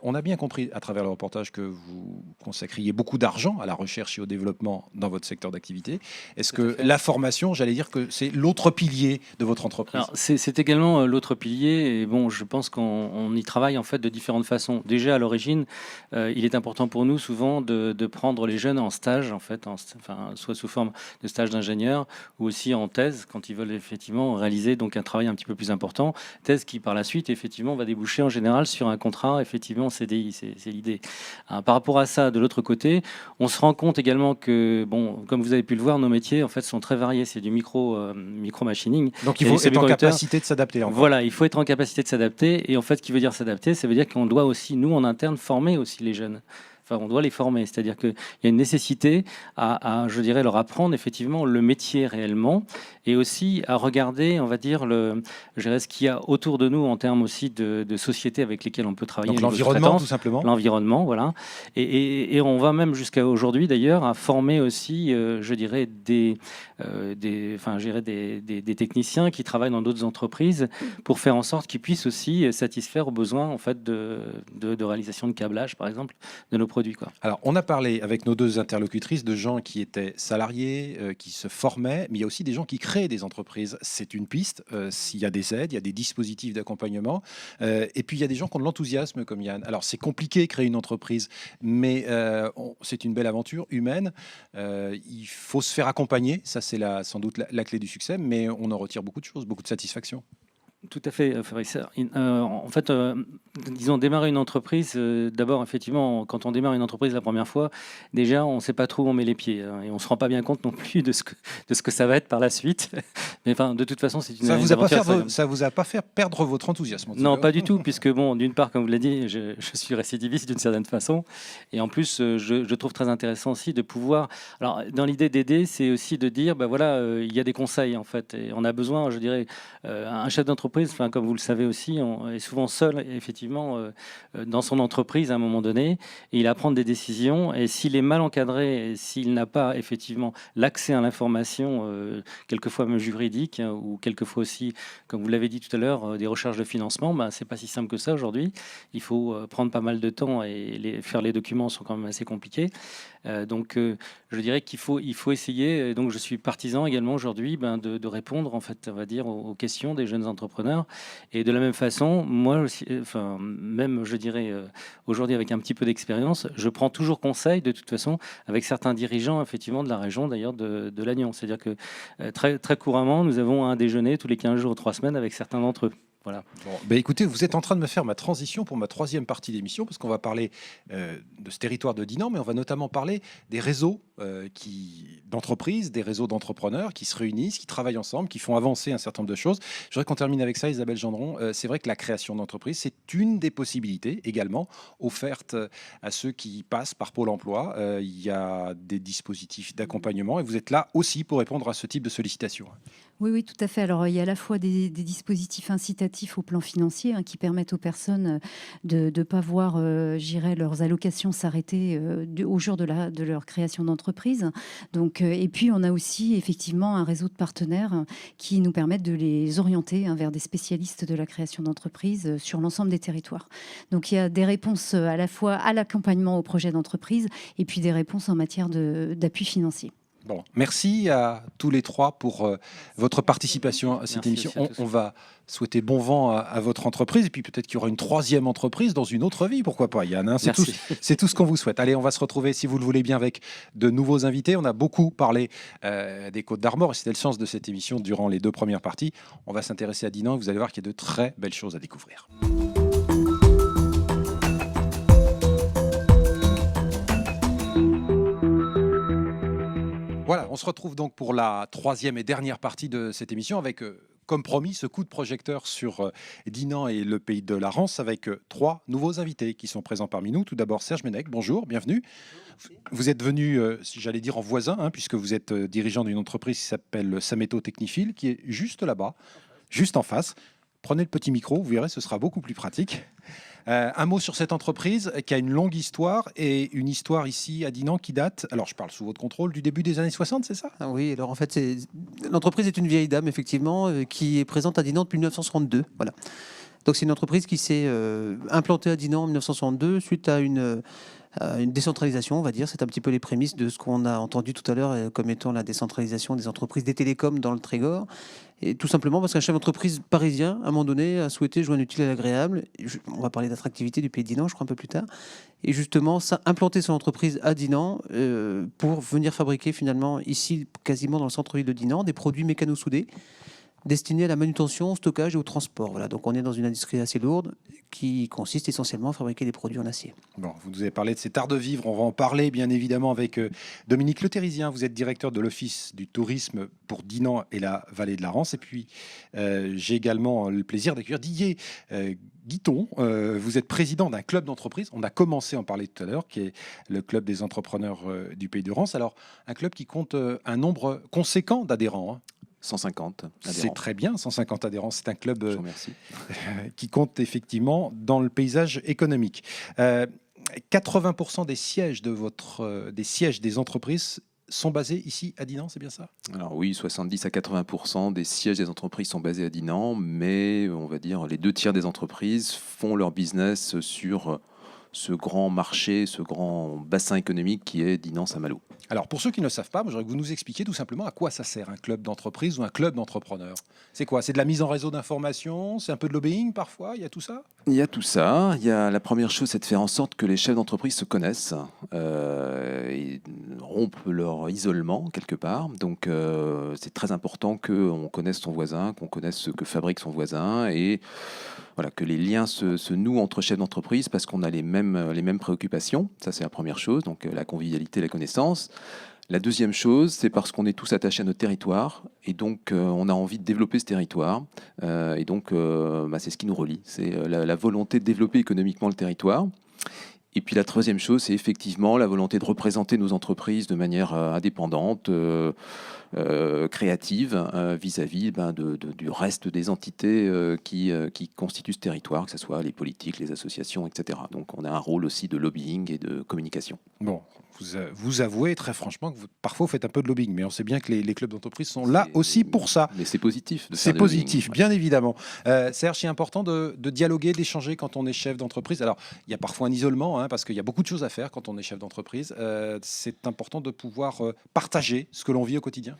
On a bien compris à travers le reportage que vous consacriez beaucoup d'argent à la recherche et au développement dans votre secteur d'activité. Est-ce que la formation, j'allais dire que c'est l'autre pilier de votre entreprise? C'est également l'autre pilier. Et bon, je pense qu'on y travaille en fait de différentes façons. Déjà à l'origine, il est important pour nous souvent de prendre les jeunes en stage, en fait, soit sous forme de stage d'ingénieur ou aussi en thèse quand ils veulent effectivement réaliser donc un travail un petit peu plus important. Thèse qui par la suite effectivement va déboucher en général sur un contrat effectivement CDI, c'est l'idée. Par rapport à ça, de l'autre côté, on se rend compte également que bon, comme vous avez pu le voir, nos métiers en fait sont très variés. C'est du micro-machining. Donc il faut être en capacité de s'adapter. Voilà, il faut être en capacité de s'adapter. Et en fait, ce qui veut dire s'adapter, ça veut dire qu'on doit aussi nous en interne former aussi les jeunes. Enfin, on doit les former, c'est-à-dire qu'il y a une nécessité je dirais, leur apprendre effectivement le métier réellement et aussi à regarder, on va dire, ce qu'il y a autour de nous en termes aussi de sociétés avec lesquelles on peut travailler. Donc l'environnement, tout simplement. L'environnement, voilà. Et on va même jusqu'à aujourd'hui, d'ailleurs, à former aussi, je dirais, des techniciens qui travaillent dans d'autres entreprises pour faire en sorte qu'ils puissent aussi satisfaire aux besoins en fait, de réalisation de câblage, par exemple, de nos produits, quoi. Alors, on a parlé avec nos deux interlocutrices de gens qui étaient salariés, qui se formaient, mais il y a aussi des gens qui créent des entreprises. C'est une piste. S'il y a des aides, il y a des dispositifs d'accompagnement. Et puis, il y a des gens qui ont de l'enthousiasme, comme Yann. Alors, c'est compliqué de créer une entreprise, mais c'est une belle aventure humaine. Il faut se faire accompagner. Ça, c'est sans doute la clé du succès, mais on en retire beaucoup de choses, beaucoup de satisfaction. Tout à fait, Fabrice. En fait, disons, démarrer une entreprise, d'abord, effectivement, quand on démarre une entreprise la première fois, déjà, on ne sait pas trop où on met les pieds. Et on ne se rend pas bien compte non plus de ce que ça va être par la suite. Mais enfin, de toute façon, c'est une aventure. Ça vous a pas fait perdre votre enthousiasme? Non, pas du tout, puisque, bon, d'une part, comme vous l'avez dit, je suis récidiviste d'une certaine façon. Et en plus, je trouve très intéressant aussi de pouvoir... Alors, dans l'idée d'aider, c'est aussi de dire, ben voilà, il y a des conseils, en fait. Et on a besoin, je dirais, un chef d'entreprise, comme vous le savez aussi, on est souvent seul, effectivement, dans son entreprise à un moment donné, et il a à prendre des décisions. Et s'il est mal encadré, et s'il n'a pas effectivement l'accès à l'information, quelquefois même juridique, ou quelquefois aussi, comme vous l'avez dit tout à l'heure, des recherches de financement, ben, c'est pas si simple que ça aujourd'hui. Il faut prendre pas mal de temps et faire les documents sont quand même assez compliqués. Donc, je dirais qu'il faut essayer. Donc, je suis partisan également aujourd'hui de répondre, en fait, on va dire, aux questions des jeunes entrepreneurs. Et de la même façon, moi aussi, même, je dirais, aujourd'hui, avec un petit peu d'expérience, je prends toujours conseil, de toute façon, avec certains dirigeants, effectivement, de la région, d'ailleurs, de Lannion. C'est-à-dire que très, très couramment, nous avons un déjeuner tous les 15 jours ou 3 semaines avec certains d'entre eux. Voilà. Bon, écoutez, vous êtes en train de me faire ma transition pour ma troisième partie d'émission, parce qu'on va parler de ce territoire de Dinan, mais on va notamment parler des réseaux d'entreprises, des réseaux d'entrepreneurs qui se réunissent, qui travaillent ensemble, qui font avancer un certain nombre de choses. Je voudrais qu'on termine avec ça, Isabelle Gendron. C'est vrai que la création d'entreprises, c'est une des possibilités également offertes à ceux qui passent par Pôle emploi. Il y a des dispositifs d'accompagnement et vous êtes là aussi pour répondre à ce type de sollicitations. Oui, tout à fait. Alors, il y a à la fois des dispositifs incitatifs au plan financier qui permettent aux personnes de ne pas voir, leurs allocations s'arrêter au jour de leur création d'entreprise. Donc, et puis, on a aussi effectivement un réseau de partenaires qui nous permettent de les orienter vers des spécialistes de la création d'entreprise sur l'ensemble des territoires. Donc, il y a des réponses à la fois à l'accompagnement au projet d'entreprise et puis des réponses en matière d'appui financier. Bon, merci à tous les trois pour votre participation à cette émission. On va souhaiter bon vent à votre entreprise et puis peut-être qu'il y aura une troisième entreprise dans une autre vie, pourquoi pas, Yann, hein, c'est tout ce qu'on vous souhaite. Allez, on va se retrouver, si vous le voulez bien, avec de nouveaux invités. On a beaucoup parlé des Côtes d'Armor et c'était le sens de cette émission durant les 2 premières parties. On va s'intéresser à Dinan et vous allez voir qu'il y a de très belles choses à découvrir. Voilà, on se retrouve donc pour la troisième et dernière partie de cette émission avec, comme promis, ce coup de projecteur sur Dinan et le pays de la Rance avec 3 nouveaux invités qui sont présents parmi nous. Tout d'abord, Serge Ménec, bonjour, bienvenue. Vous êtes venu, j'allais dire en voisin, puisque vous êtes dirigeant d'une entreprise qui s'appelle Sameto Technifil, qui est juste là-bas, juste en face. Prenez le petit micro, vous verrez, ce sera beaucoup plus pratique. Un mot sur cette entreprise qui a une longue histoire et une histoire ici à Dinan qui date, alors je parle sous votre contrôle, du début des années 60, c'est ça ? Oui, alors en fait, l'entreprise est une vieille dame, effectivement, qui est présente à Dinan depuis 1962. Voilà. Donc c'est une entreprise qui s'est implantée à Dinan en 1962 suite à une décentralisation, on va dire. C'est un petit peu les prémices de ce qu'on a entendu tout à l'heure comme étant la décentralisation des entreprises des télécoms dans le Trégor. Et tout simplement parce qu'un chef d'entreprise parisien, à un moment donné, a souhaité joindre l'utile à l'agréable. On va parler d'attractivité du pays de Dinan, je crois, un peu plus tard. Et justement, ça implanter son entreprise à Dinan pour venir fabriquer finalement ici, quasiment dans le centre-ville de Dinan, des produits mécano-soudés destinés à la manutention, au stockage et au transport. Voilà, donc on est dans une industrie assez lourde qui consiste essentiellement à fabriquer des produits en acier. Bon, vous nous avez parlé de cet art de vivre, on va en parler bien évidemment avec Dominique Le Thérisien. Vous êtes directeur de l'Office du tourisme pour Dinan et la vallée de la Rance. Et puis j'ai également le plaisir d'accueillir Didier Guiton. Vous êtes président d'un club d'entreprise. On a commencé à en parler tout à l'heure, qui est le club des entrepreneurs du pays de Rance. Alors, un club qui compte un nombre conséquent d'adhérents. 150 adhérents. C'est très bien, 150 adhérents. C'est un club qui compte effectivement dans le paysage économique. 80% des sièges des sièges des entreprises sont basés ici à Dinan, c'est bien ça ? Alors oui, 70 à 80% des sièges des entreprises sont basés à Dinan, mais on va dire les 2/3 des entreprises font leur business sur ce grand marché, ce grand bassin économique qui est Dinan-Saint-Malo. Alors, pour ceux qui ne le savent pas, je voudrais que vous nous expliquiez tout simplement à quoi ça sert un club d'entreprise ou un club d'entrepreneurs. C'est quoi ? C'est de la mise en réseau d'information ? C'est un peu de lobbying parfois ? Il y a tout ça ? Il y a tout ça. Il y a la première chose, c'est de faire en sorte que les chefs d'entreprise se connaissent et rompent leur isolement quelque part. Donc, c'est très important qu'on connaisse son voisin, qu'on connaisse ce que fabrique son voisin et voilà, que les liens se nouent entre chefs d'entreprise parce qu'on a les mêmes préoccupations. Ça, c'est la première chose, donc la convivialité, la connaissance. La deuxième chose, c'est parce qu'on est tous attachés à notre territoire et donc on a envie de développer ce territoire. Et donc, c'est ce qui nous relie. C'est la volonté de développer économiquement le territoire. Et puis la troisième chose, c'est effectivement la volonté de représenter nos entreprises de manière indépendante, créative, vis-à-vis du reste des entités qui constituent ce territoire, que ce soit les politiques, les associations, etc. Donc on a un rôle aussi de lobbying et de communication. Bon, vous avouez très franchement que parfois vous faites un peu de lobbying, mais on sait bien que les clubs d'entreprise sont là aussi pour ça. Mais c'est positif. C'est positif, bien évidemment. Serge, c'est important de dialoguer, d'échanger quand on est chef d'entreprise. Alors, il y a parfois un isolement, parce qu'il y a beaucoup de choses à faire quand on est chef d'entreprise. C'est important de pouvoir partager ce que l'on vit au quotidien.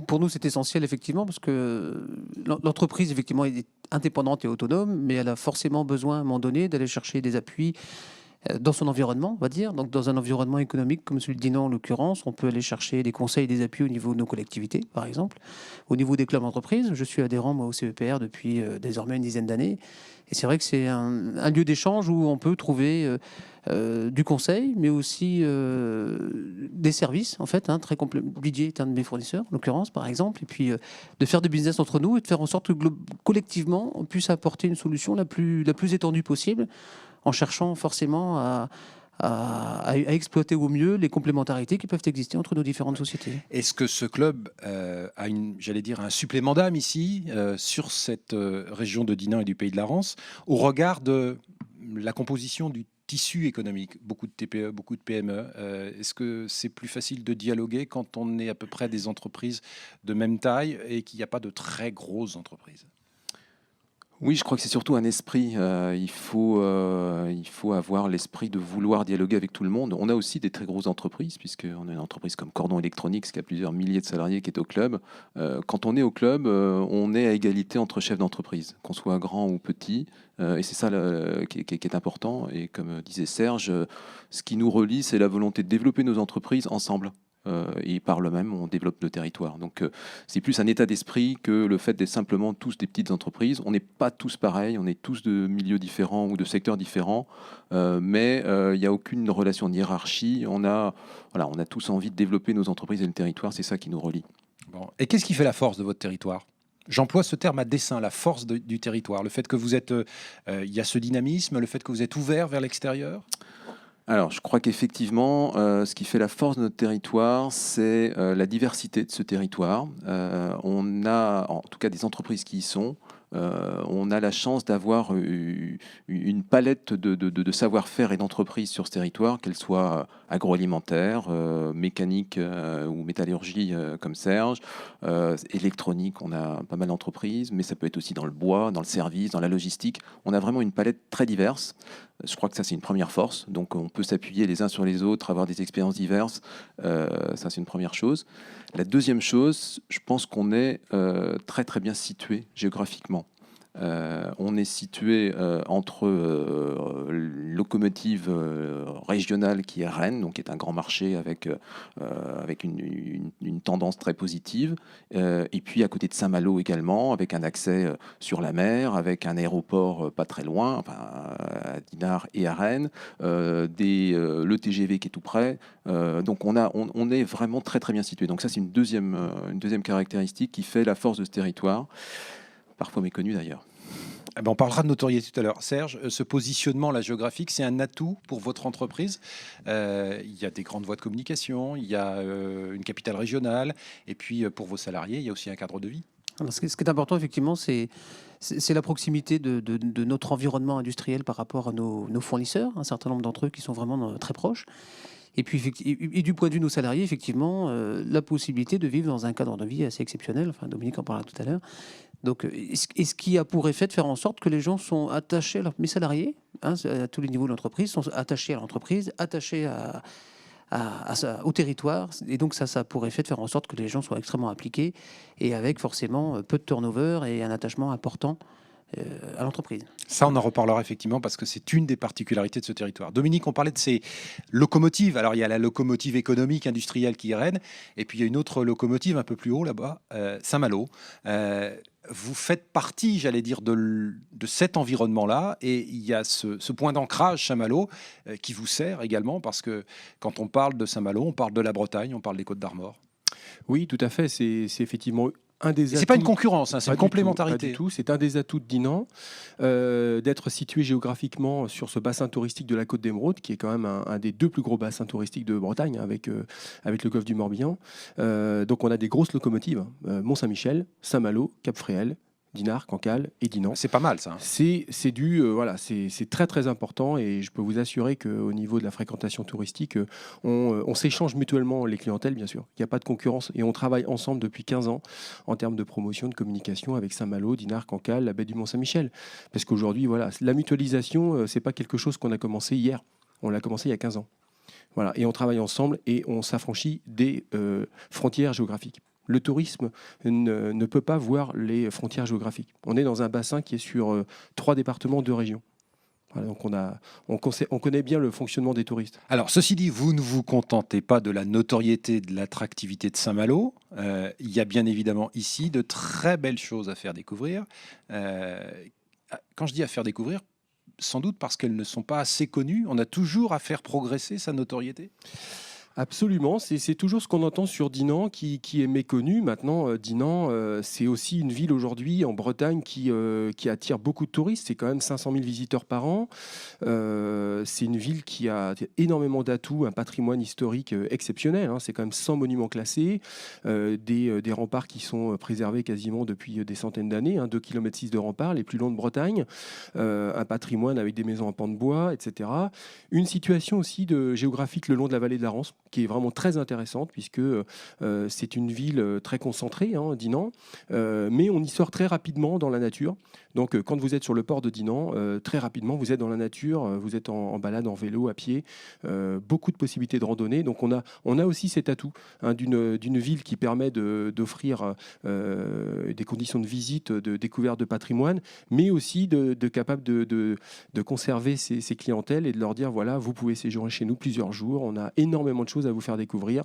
Pour nous, c'est essentiel, effectivement, parce que l'entreprise, effectivement, est indépendante et autonome, mais elle a forcément besoin, à un moment donné, d'aller chercher des appuis dans son environnement, on va dire. Donc, dans un environnement économique comme celui de Dinan, en l'occurrence, on peut aller chercher des conseils et des appuis au niveau de nos collectivités, par exemple. Au niveau des clubs d'entreprise, je suis adhérent, moi, au CEPR depuis désormais une dizaine d'années. Et c'est vrai que c'est un lieu d'échange où on peut trouver du conseil, mais aussi des services, en fait, très complet. Didier est un de mes fournisseurs, en l'occurrence, par exemple, et puis de faire du business entre nous et de faire en sorte que collectivement, on puisse apporter une solution la plus étendue possible, en cherchant forcément à exploiter au mieux les complémentarités qui peuvent exister entre nos différentes sociétés. Est-ce que ce club a un supplément d'âme ici, sur cette région de Dinan et du Pays de la Rance, au regard de la composition du tissu économique, beaucoup de TPE, beaucoup de PME. Est-ce que c'est plus facile de dialoguer quand on est à peu près des entreprises de même taille et qu'il n'y a pas de très grosses entreprises ? Oui, je crois que c'est surtout un esprit. Il faut avoir l'esprit de vouloir dialoguer avec tout le monde. On a aussi des très grosses entreprises, puisqu'on a une entreprise comme Cordon Electronics qui a plusieurs milliers de salariés qui est au club. Quand on est au club, on est à égalité entre chefs d'entreprise, qu'on soit grand ou petit. Et c'est ça qui est important. Et comme disait Serge, ce qui nous relie, c'est la volonté de développer nos entreprises ensemble. Et par le même, on développe nos territoires. Donc, c'est plus un état d'esprit que le fait d'être simplement tous des petites entreprises. On n'est pas tous pareils, on est tous de milieux différents ou de secteurs différents, mais il n'y a aucune relation de hiérarchie. On a tous envie de développer nos entreprises et le territoire, c'est ça qui nous relie. Bon. Et qu'est-ce qui fait la force de votre territoire ? J'emploie ce terme à dessein, la force du territoire. Le fait que vous êtes, il y a ce dynamisme, le fait que vous êtes ouvert vers l'extérieur ? Alors, je crois qu'effectivement, ce qui fait la force de notre territoire, c'est la diversité de ce territoire. On a, en tout cas, des entreprises qui y sont. On a la chance d'avoir une palette de savoir-faire et d'entreprises sur ce territoire, qu'elles soient agroalimentaires, mécaniques ou métallurgie comme Serge, électronique, on a pas mal d'entreprises, mais ça peut être aussi dans le bois, dans le service, dans la logistique. On a vraiment une palette très diverse. Je crois que ça, c'est une première force. Donc, on peut s'appuyer les uns sur les autres, avoir des expériences diverses. Ça, c'est une première chose. La deuxième chose, je pense qu'on est très, très bien situé géographiquement. On est situé entre locomotive régionale qui est Rennes, donc qui est un grand marché avec une tendance très positive, et puis à côté de Saint-Malo également, avec un accès sur la mer, avec un aéroport pas très loin, enfin, à Dinard et à Rennes, le TGV qui est tout près. Donc on est vraiment très très bien situé. Donc ça, c'est une deuxième caractéristique qui fait la force de ce territoire, parfois méconnu d'ailleurs. On parlera de notoriété tout à l'heure. Serge, ce positionnement là, géographique, c'est un atout pour votre entreprise. Il y a des grandes voies de communication, il y a une capitale régionale, et puis pour vos salariés, il y a aussi un cadre de vie. Alors, ce qui est important, effectivement, c'est la proximité de notre environnement industriel par rapport à nos fournisseurs, un certain nombre d'entre eux qui sont vraiment très proches. Et puis, et du point de vue de nos salariés, effectivement, la possibilité de vivre dans un cadre de vie assez exceptionnel. Enfin, Dominique en parlera tout à l'heure. Donc, et ce qui a pour effet de faire en sorte que les gens sont attachés, mes salariés, à tous les niveaux de l'entreprise, sont attachés à l'entreprise, attachés au territoire. Et donc, ça a pour effet de faire en sorte que les gens soient extrêmement impliqués et avec forcément peu de turnover et un attachement important à l'entreprise. Ça, on en reparlera effectivement parce que c'est une des particularités de ce territoire. Dominique, on parlait de ces locomotives. Alors, il y a la locomotive économique industrielle qui est Rennes, et puis il y a une autre locomotive un peu plus haut là-bas, Saint-Malo. Vous faites partie, j'allais dire, de cet environnement-là, et il y a ce point d'ancrage Saint-Malo qui vous sert également, parce que quand on parle de Saint-Malo, on parle de la Bretagne, on parle des Côtes d'Armor. Oui, tout à fait. C'est effectivement un des atouts. C'est pas une concurrence, c'est une complémentarité. Pas du tout. C'est un des atouts de Dinan, d'être situé géographiquement sur ce bassin touristique de la Côte d'Émeraude, qui est quand même un des deux plus gros bassins touristiques de Bretagne, avec le golfe du Morbihan. Donc on a des grosses locomotives, Mont-Saint-Michel, Saint-Malo, Cap-Fréhel, Dinard, Cancale et Dinan. C'est pas mal ça. C'est très très important, et je peux vous assurer qu'au niveau de la fréquentation touristique, on s'échange mutuellement les clientèles, bien sûr. Il n'y a pas de concurrence, et on travaille ensemble depuis 15 ans en termes de promotion, de communication avec Saint-Malo, Dinard, Cancale, la baie du Mont-Saint-Michel. Parce qu'aujourd'hui, la mutualisation, c'est pas quelque chose qu'on a commencé hier. On l'a commencé il y a 15 ans. Voilà, et on travaille ensemble et on s'affranchit des frontières géographiques. Le tourisme ne peut pas voir les frontières géographiques. On est dans un bassin qui est sur 3 départements, 2 régions. Voilà, donc on connaît bien le fonctionnement des touristes. Alors, ceci dit, vous ne vous contentez pas de la notoriété, de l'attractivité de Saint-Malo. Il y a bien évidemment ici de très belles choses à faire découvrir. Quand je dis à faire découvrir, sans doute parce qu'elles ne sont pas assez connues, on a toujours à faire progresser sa notoriété. Absolument, c'est toujours ce qu'on entend sur Dinan qui est méconnu. Maintenant, Dinan, c'est aussi une ville aujourd'hui en Bretagne qui attire beaucoup de touristes. C'est quand même 500 000 visiteurs par an. C'est une ville qui a énormément d'atouts, un patrimoine historique exceptionnel. Hein. C'est quand même 100 monuments classés, des remparts qui sont préservés quasiment depuis des centaines d'années, 2,6 km de remparts, les plus longs de Bretagne, un patrimoine avec des maisons en pan de bois, etc. Une situation aussi géographique le long de la vallée de la Rance, qui est vraiment très intéressante puisque c'est une ville très concentrée, Dinan, mais on y sort très rapidement dans la nature. Donc quand vous êtes sur le port de Dinan, très rapidement vous êtes dans la nature, vous êtes en balade, en vélo, à pied, beaucoup de possibilités de randonnée. Donc on a aussi cet atout d'une ville qui permet d'offrir des conditions de visite, de découverte de patrimoine, mais aussi de capable de conserver ses clientèles et de leur dire voilà, vous pouvez séjourner chez nous plusieurs jours, on a énormément de choses à vous faire découvrir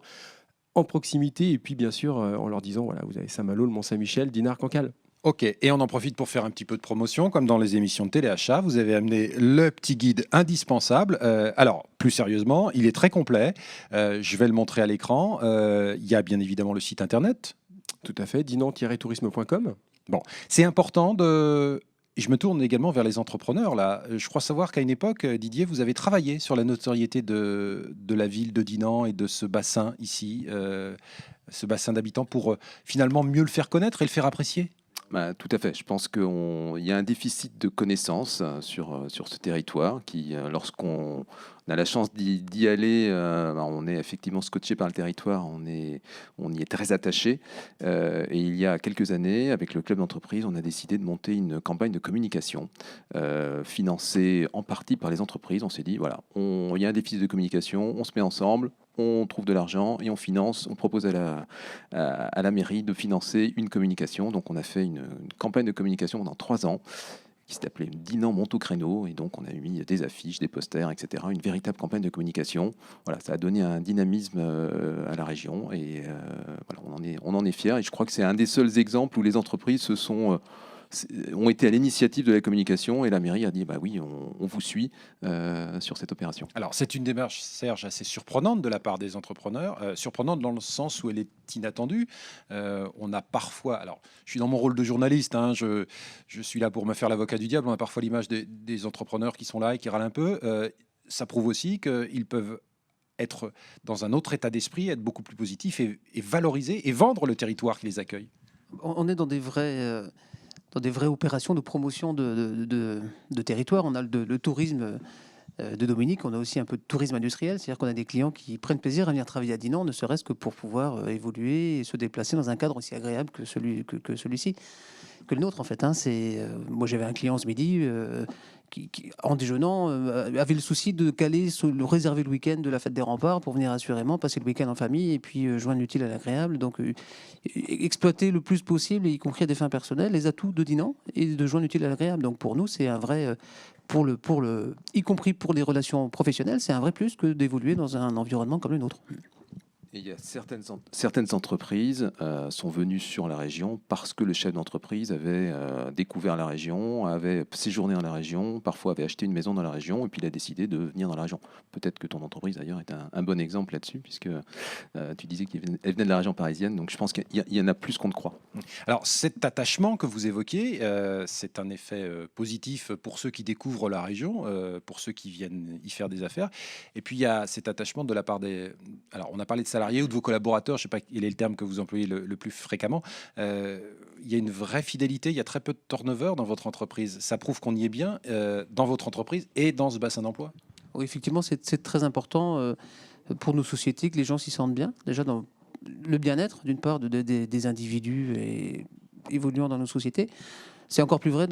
en proximité et puis bien sûr en leur disant voilà, vous avez Saint-Malo, le Mont-Saint-Michel, Dinard, Cancale. Ok, et on en profite pour faire un petit peu de promotion, comme dans les émissions de téléachat. Vous avez amené le petit guide indispensable. Alors, plus sérieusement, il est très complet. Je vais le montrer à l'écran. Il y a bien évidemment le site internet. Tout à fait, dinan-tourisme.com. Bon, c'est important de... Je me tourne également vers les entrepreneurs. Là. Je crois savoir qu'à une époque, Didier, vous avez travaillé sur la notoriété de la ville de Dinan et de ce bassin ici, ce bassin d'habitants, pour finalement mieux le faire connaître et le faire apprécier. Tout à fait. Je pense qu'il y a un déficit de connaissances sur ce territoire qui, lorsqu'on a la chance d'y aller, on est effectivement scotché par le territoire, on y est très attaché. Et il y a quelques années, avec le club d'entreprise, on a décidé de monter une campagne de communication financée en partie par les entreprises. On s'est dit, voilà, il y a un déficit de communication, on se met ensemble, on trouve de l'argent et on finance, on propose à la mairie de financer une communication. Donc on a fait une campagne de communication pendant 3 ans qui s'est appelée Dinan monte au créneau, et donc on a mis des affiches, des posters, etc. Une véritable campagne de communication. Voilà, ça a donné un dynamisme à la région et voilà, on en est fiers. Et je crois que c'est un des seuls exemples où les entreprises ont été à l'initiative de la communication et la mairie a dit bah oui, on vous suit sur cette opération. Alors c'est une démarche, Serge, assez surprenante de la part des entrepreneurs, surprenante dans le sens où elle est inattendue. On a parfois, alors je suis dans mon rôle de journaliste, je suis là pour me faire l'avocat du diable, on a parfois l'image des entrepreneurs qui sont là et qui râlent un peu. Ça prouve aussi qu'ils peuvent être dans un autre état d'esprit, être beaucoup plus positifs et valoriser et vendre le territoire qui les accueille. On est dans des vraies opérations de promotion de territoire. On a le tourisme de Dominique, on a aussi un peu de tourisme industriel, c'est-à-dire qu'on a des clients qui prennent plaisir à venir travailler à Dinan, ne serait-ce que pour pouvoir évoluer et se déplacer dans un cadre aussi agréable que celui-ci, que le nôtre en fait. Moi j'avais un client ce midi qui en déjeunant, avait le souci de réserver le week-end de la fête des remparts pour venir assurément passer le week-end en famille et puis joindre l'utile à l'agréable. Donc exploiter le plus possible, y compris à des fins personnelles, les atouts de Dinan et de joindre l'utile à l'agréable. Donc pour nous, c'est un vrai, y compris pour les relations professionnelles, c'est un vrai plus que d'évoluer dans un environnement comme le nôtre. Et il y a certaines entreprises sont venues sur la région parce que le chef d'entreprise avait découvert la région, avait séjourné dans la région, parfois avait acheté une maison dans la région et puis il a décidé de venir dans la région. Peut-être que ton entreprise d'ailleurs est un bon exemple là-dessus puisque tu disais qu'elle venait de la région parisienne, donc je pense qu'il y en a plus qu'on ne croit. Alors cet attachement que vous évoquez, c'est un effet positif pour ceux qui découvrent la région, pour ceux qui viennent y faire des affaires. Et puis il y a cet attachement de la part des... Alors on a parlé de salariés ou de vos collaborateurs, je ne sais pas quel est le terme que vous employez le plus fréquemment, il y a une vraie fidélité, il y a très peu de turnover dans votre entreprise. Ça prouve qu'on y est bien dans votre entreprise et dans ce bassin d'emploi. Oui, effectivement, c'est très important pour nos sociétés que les gens s'y sentent bien. Déjà dans le bien-être, d'une part, des individus et évoluant dans nos sociétés. C'est encore plus vrai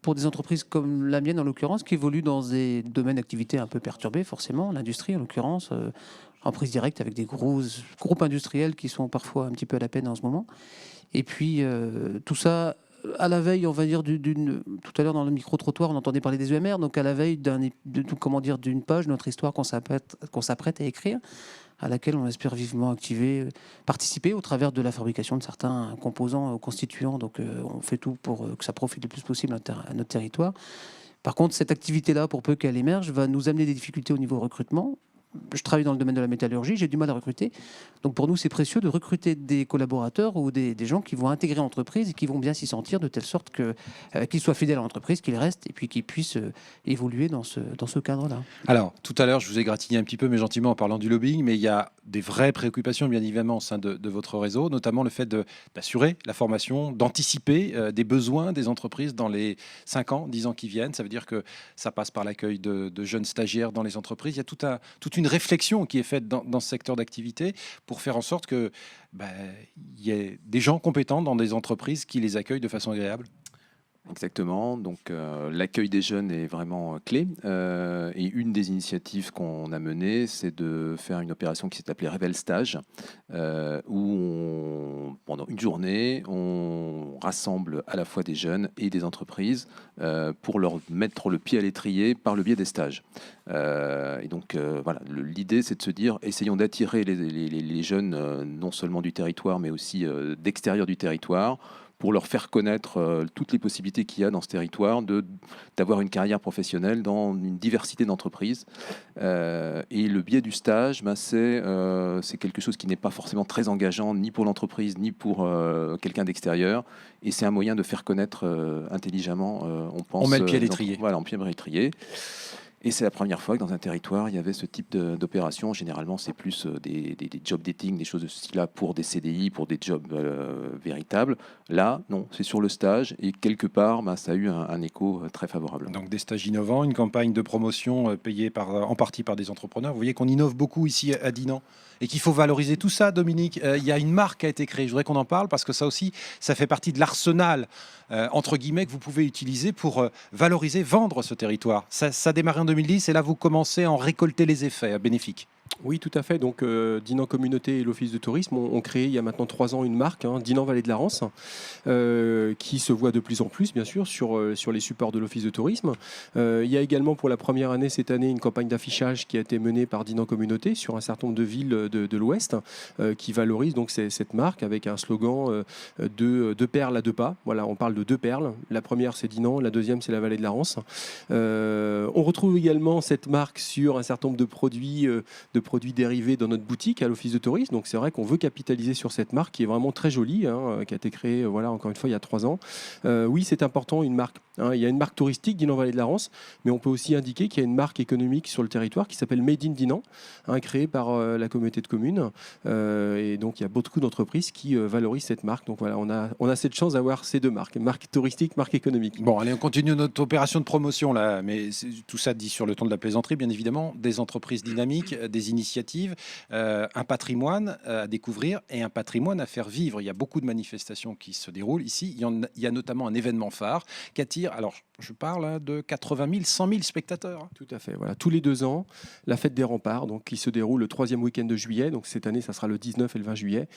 pour des entreprises comme la mienne, en l'occurrence, qui évoluent dans des domaines d'activité un peu perturbés, forcément. L'industrie, en l'occurrence, en prise directe avec des groupes industriels qui sont parfois un petit peu à la peine en ce moment. Et puis, tout ça à la veille, on va dire, tout à l'heure dans le micro-trottoir, on entendait parler des EMR, donc à la veille d'une page, notre histoire qu'on s'apprête à écrire, à laquelle on espère vivement participer au travers de la fabrication de certains composants constituants. Donc on fait tout pour que ça profite le plus possible à notre territoire. Par contre, cette activité-là, pour peu qu'elle émerge, va nous amener des difficultés au niveau recrutement. Je travaille dans le domaine de la métallurgie, j'ai du mal à recruter. Donc pour nous, c'est précieux de recruter des collaborateurs ou des gens qui vont intégrer l'entreprise et qui vont bien s'y sentir de telle sorte qu'ils soient fidèles à l'entreprise, qu'ils restent et puis qu'ils puissent évoluer dans ce cadre-là. Alors, tout à l'heure, je vous ai gratigné un petit peu, mais gentiment, en parlant du lobbying, mais il y a des vraies préoccupations, bien évidemment, au sein de votre réseau, notamment le fait d'assurer la formation, d'anticiper des besoins des entreprises dans les 5 ans, 10 ans qui viennent. Ça veut dire que ça passe par l'accueil de jeunes stagiaires dans les entreprises. Il y a toute une réflexion qui est faite dans ce secteur d'activité pour faire en sorte que y ait des gens compétents dans des entreprises qui les accueillent de façon agréable. Exactement, donc l'accueil des jeunes est vraiment clé et une des initiatives qu'on a menées, c'est de faire une opération qui s'est appelée Révèle Stage où pendant une journée, on rassemble à la fois des jeunes et des entreprises pour leur mettre le pied à l'étrier par le biais des stages. Et donc voilà, l'idée c'est de se dire, essayons d'attirer les jeunes non seulement du territoire mais aussi d'extérieur du territoire, pour leur faire connaître toutes les possibilités qu'il y a dans ce territoire d'avoir une carrière professionnelle dans une diversité d'entreprises. Et le biais du stage, c'est quelque chose qui n'est pas forcément très engageant, ni pour l'entreprise, ni pour quelqu'un d'extérieur. Et c'est un moyen de faire connaître intelligemment, on pense... On met le pied à l'étrier. Voilà, on met le pied à l'étrier. Et c'est la première fois que dans un territoire, il y avait ce type d'opération. Généralement, c'est plus des job dating, des choses de ce style-là pour des CDI, pour des jobs véritables. Là, non, c'est sur le stage. Et quelque part, ça a eu un écho très favorable. Donc des stages innovants, une campagne de promotion payée en partie par des entrepreneurs. Vous voyez qu'on innove beaucoup ici à Dinan et qu'il faut valoriser tout ça, Dominique. Il y a une marque qui a été créée. Je voudrais qu'on en parle parce que ça aussi, ça fait partie de l'arsenal, entre guillemets, que vous pouvez utiliser pour valoriser, vendre ce territoire. Ça a démarré en 2010 et là, vous commencez à en récolter les effets bénéfiques. Oui, tout à fait. Donc, Dinan Communauté et l'Office de tourisme ont créé il y a maintenant 3 ans une marque, Dinan Vallée de la Rance, qui se voit de plus en plus, bien sûr, sur les supports de l'Office de tourisme. Il y a également pour la première année cette année une campagne d'affichage qui a été menée par Dinan Communauté sur un certain nombre de villes de l'Ouest qui valorise donc cette marque avec un slogan de perles à 2 pas. Voilà, on parle de 2 perles. La première, c'est Dinan, la deuxième, c'est la Vallée de la Rance. On retrouve également cette marque sur un certain nombre de produits dérivés dans notre boutique à l'Office de tourisme. Donc c'est vrai qu'on veut capitaliser sur cette marque qui est vraiment très jolie, qui a été créée, encore une fois, il y a 3 ans. Oui, c'est important, une marque. Il y a une marque touristique, Dinan Vallée de la Rance, mais on peut aussi indiquer qu'il y a une marque économique sur le territoire qui s'appelle Made in Dinan, créée par la communauté de communes. Et donc il y a beaucoup d'entreprises qui valorisent cette marque. Donc voilà, on a cette chance d'avoir ces 2 marques, marque touristique, marque économique. Bon, allez, on continue notre opération de promotion là, mais tout ça dit sur le ton de la plaisanterie, bien évidemment, des entreprises dynamiques, des initiatives, un patrimoine à découvrir et un patrimoine à faire vivre. Il y a beaucoup de manifestations qui se déroulent ici. Il y a notamment un événement phare qui attire, alors je parle de 80 000, 100 000 spectateurs. Tout à fait. Voilà. Tous les 2 ans, la fête des remparts, donc, qui se déroule le 3e week-end de juillet, donc cette année ça sera le 19 et le 20 juillet,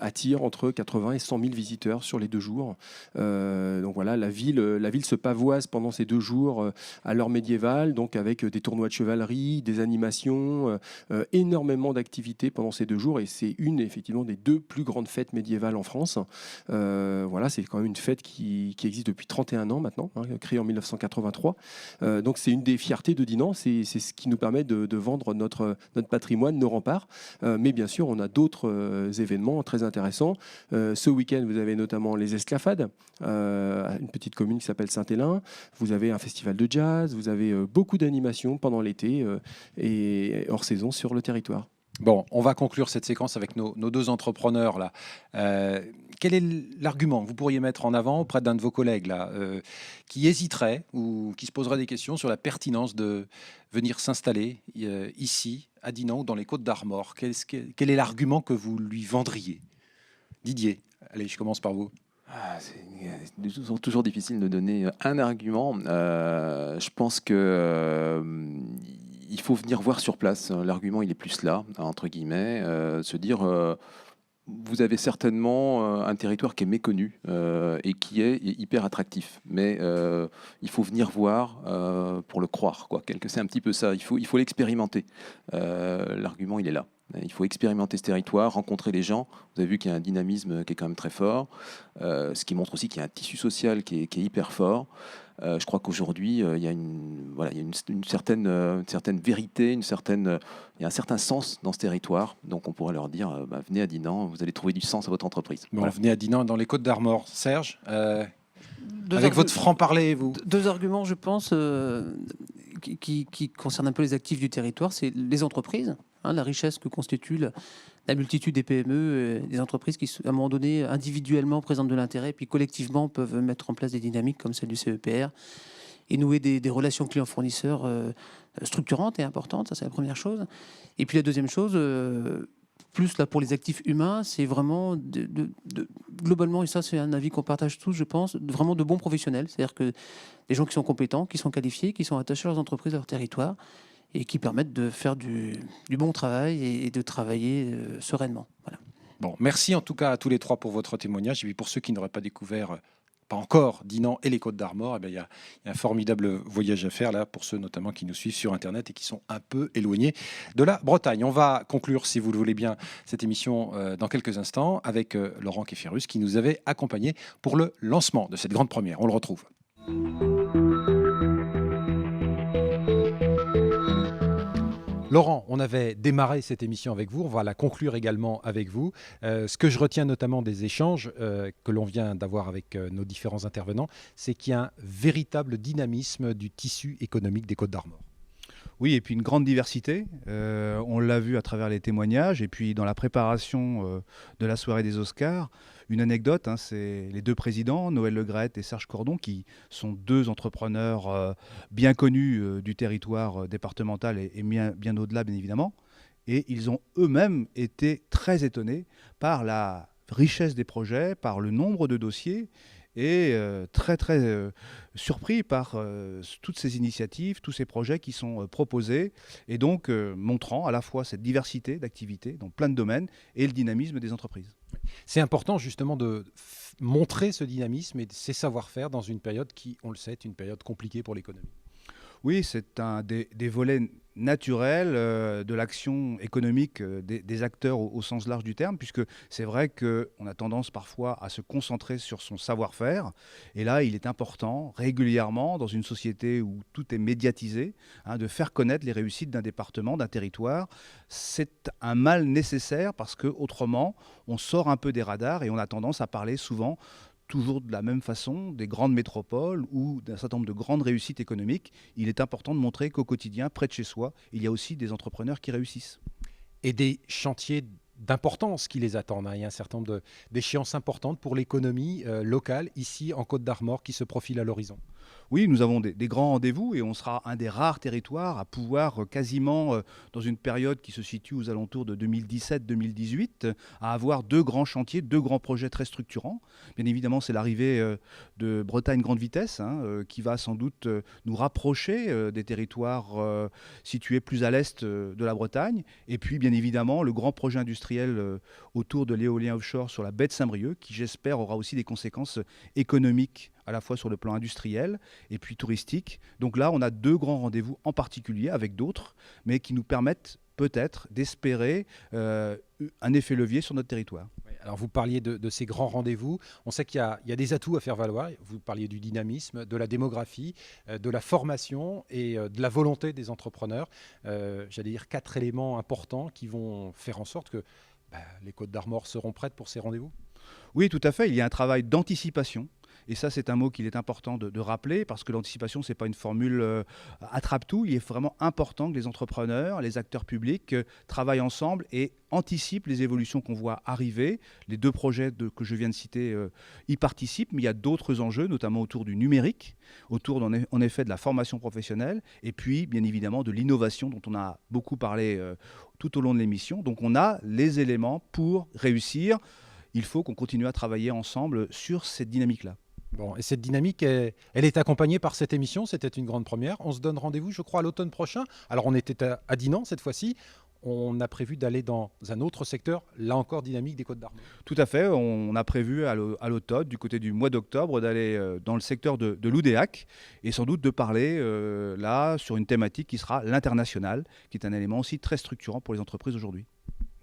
attire entre 80 et 100 000 visiteurs sur les 2 jours. Donc voilà, la ville se pavoise pendant ces 2 jours à l'heure médiévale, donc avec des tournois de chevalerie, des animations, énormément d'activités pendant ces 2 jours, et c'est effectivement des 2 plus grandes fêtes médiévales en France. Voilà, c'est quand même une fête qui existe depuis 31 ans maintenant, créée en 1983. Donc c'est une des fiertés de Dinan, c'est ce qui nous permet de vendre notre patrimoine, nos remparts. Mais bien sûr, on a d'autres événements très intéressants. Ce week-end, vous avez notamment les Esclafades, une petite commune qui s'appelle Saint-Hélin. Vous avez un festival de jazz, vous avez beaucoup d'animations pendant l'été et hors saison sur le territoire. Bon, on va conclure cette séquence avec nos 2 entrepreneurs là. Quel est l'argument que vous pourriez mettre en avant auprès d'un de vos collègues là, qui hésiterait ou qui se poserait des questions sur la pertinence de venir s'installer ici à Dinan ou dans les Côtes-d'Armor? Quel est l'argument que vous lui vendriez? Didier, allez, je commence par vous. C'est toujours difficile de donner un argument. Je pense que il faut venir voir sur place. L'argument, il est plus là, entre guillemets, se dire vous avez certainement un territoire qui est méconnu et qui est hyper attractif. Mais il faut venir voir pour le croire, quoi. C'est un petit peu ça. Il faut l'expérimenter. L'argument, il est là. Il faut expérimenter ce territoire, rencontrer les gens. Vous avez vu qu'il y a un dynamisme qui est quand même très fort, ce qui montre aussi qu'il y a un tissu social qui est hyper fort. Je crois qu'aujourd'hui, il y a une certaine vérité, il y a un certain sens dans ce territoire. Donc on pourrait leur dire, venez à Dinan, vous allez trouver du sens à votre entreprise. Bon, voilà. Venez à Dinan, dans les Côtes-d'Armor. Serge, avec votre franc-parler, vous. Deux arguments, je pense, qui concernent un peu les actifs du territoire. C'est les entreprises, la richesse que constitue la multitude des PME, des entreprises qui, à un moment donné, individuellement présentent de l'intérêt, puis collectivement peuvent mettre en place des dynamiques comme celle du CEPR et nouer des relations clients-fournisseurs structurantes et importantes. Ça, c'est la première chose. Et puis la deuxième chose, plus là pour les actifs humains, c'est vraiment globalement, et ça c'est un avis qu'on partage tous, je pense, vraiment de bons professionnels. C'est-à-dire que des gens qui sont compétents, qui sont qualifiés, qui sont attachés à leurs entreprises, à leur territoire, et qui permettent de faire du bon travail et de travailler sereinement. Voilà. Bon, merci en tout cas à tous les trois pour votre témoignage. Et puis pour ceux qui n'auraient pas découvert, pas encore, Dinan et les Côtes-d'Armor, il y a un formidable voyage à faire là pour ceux notamment qui nous suivent sur Internet et qui sont un peu éloignés de la Bretagne. On va conclure, si vous le voulez bien, cette émission dans quelques instants avec Laurent Kéfirus qui nous avait accompagnés pour le lancement de cette grande première. On le retrouve. Laurent, on avait démarré cette émission avec vous, on va la conclure également avec vous. Ce que je retiens notamment des échanges que l'on vient d'avoir avec nos différents intervenants, c'est qu'il y a un véritable dynamisme du tissu économique des Côtes-d'Armor. Oui, et puis une grande diversité. On l'a vu à travers les témoignages et puis dans la préparation de la soirée des Oscars. Une anecdote, c'est les deux présidents, Noël Le Graët et Serge Cordon, qui sont deux entrepreneurs bien connus du territoire départemental et bien au-delà, bien évidemment. Et ils ont eux-mêmes été très étonnés par la richesse des projets, par le nombre de dossiers et très surpris par toutes ces initiatives, tous ces projets qui sont proposés et donc montrant à la fois cette diversité d'activités dans plein de domaines et le dynamisme des entreprises. C'est important justement de montrer ce dynamisme et ces savoir-faire dans une période qui, on le sait, est une période compliquée pour l'économie. Oui, c'est un des volets naturels de l'action économique des acteurs au sens large du terme, puisque c'est vrai qu'on a tendance parfois à se concentrer sur son savoir-faire. Et là, il est important régulièrement, dans une société où tout est médiatisé, de faire connaître les réussites d'un département, d'un territoire. C'est un mal nécessaire parce qu'autrement, on sort un peu des radars et on a tendance à parler souvent toujours de la même façon des grandes métropoles ou d'un certain nombre de grandes réussites économiques. Il est important de montrer qu'au quotidien, près de chez soi, il y a aussi des entrepreneurs qui réussissent. Et des chantiers d'importance qui les attendent. Il y a un certain nombre d'échéances importantes pour l'économie locale, ici en Côtes-d'Armor, qui se profilent à l'horizon. Oui, nous avons des grands rendez-vous et on sera un des rares territoires à pouvoir quasiment, dans une période qui se situe aux alentours de 2017-2018, à avoir deux grands chantiers, deux grands projets très structurants. Bien évidemment, c'est l'arrivée de Bretagne Grande Vitesse, qui va sans doute nous rapprocher des territoires situés plus à l'est de la Bretagne. Et puis, bien évidemment, le grand projet industriel autour de l'éolien offshore sur la baie de Saint-Brieuc, qui, j'espère, aura aussi des conséquences économiques à la fois sur le plan industriel et puis touristique. Donc là, on a deux grands rendez-vous en particulier avec d'autres, mais qui nous permettent peut-être d'espérer un effet levier sur notre territoire. Alors vous parliez de ces grands rendez-vous. On sait qu'il y a des atouts à faire valoir. Vous parliez du dynamisme, de la démographie, de la formation et de la volonté des entrepreneurs. J'allais dire 4 éléments importants qui vont faire en sorte que les Côtes-d'Armor seront prêtes pour ces rendez-vous. Oui, tout à fait. Il y a un travail d'anticipation. Et ça, c'est un mot qu'il est important de rappeler parce que l'anticipation, ce n'est pas une formule attrape-tout. Il est vraiment important que les entrepreneurs, les acteurs publics travaillent ensemble et anticipent les évolutions qu'on voit arriver. Les deux projets que je viens de citer y participent, mais il y a d'autres enjeux, notamment autour du numérique, autour en effet de la formation professionnelle et puis, bien évidemment, de l'innovation dont on a beaucoup parlé tout au long de l'émission. Donc, on a les éléments pour réussir. Il faut qu'on continue à travailler ensemble sur cette dynamique-là. Bon, et cette dynamique, elle est accompagnée par cette émission. C'était une grande première. On se donne rendez-vous, je crois, à l'automne prochain. Alors, on était à Dinan cette fois-ci. on a prévu d'aller dans un autre secteur, là encore dynamique des Côtes d'Armor. Tout à fait, on a prévu à l'automne, du côté du mois d'octobre, d'aller dans le secteur de l'Oudéac et sans doute de parler là sur une thématique qui sera l'international, qui est un élément aussi très structurant pour les entreprises aujourd'hui.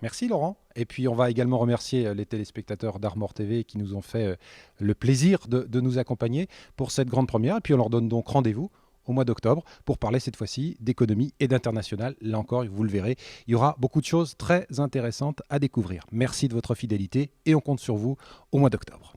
Merci Laurent. Et puis on va également remercier les téléspectateurs d'Armor TV qui nous ont fait le plaisir de nous accompagner pour cette grande première. Et puis on leur donne donc rendez-vous au mois d'octobre pour parler cette fois-ci d'économie et d'international. Là encore, vous le verrez, il y aura beaucoup de choses très intéressantes à découvrir. Merci de votre fidélité et on compte sur vous au mois d'octobre.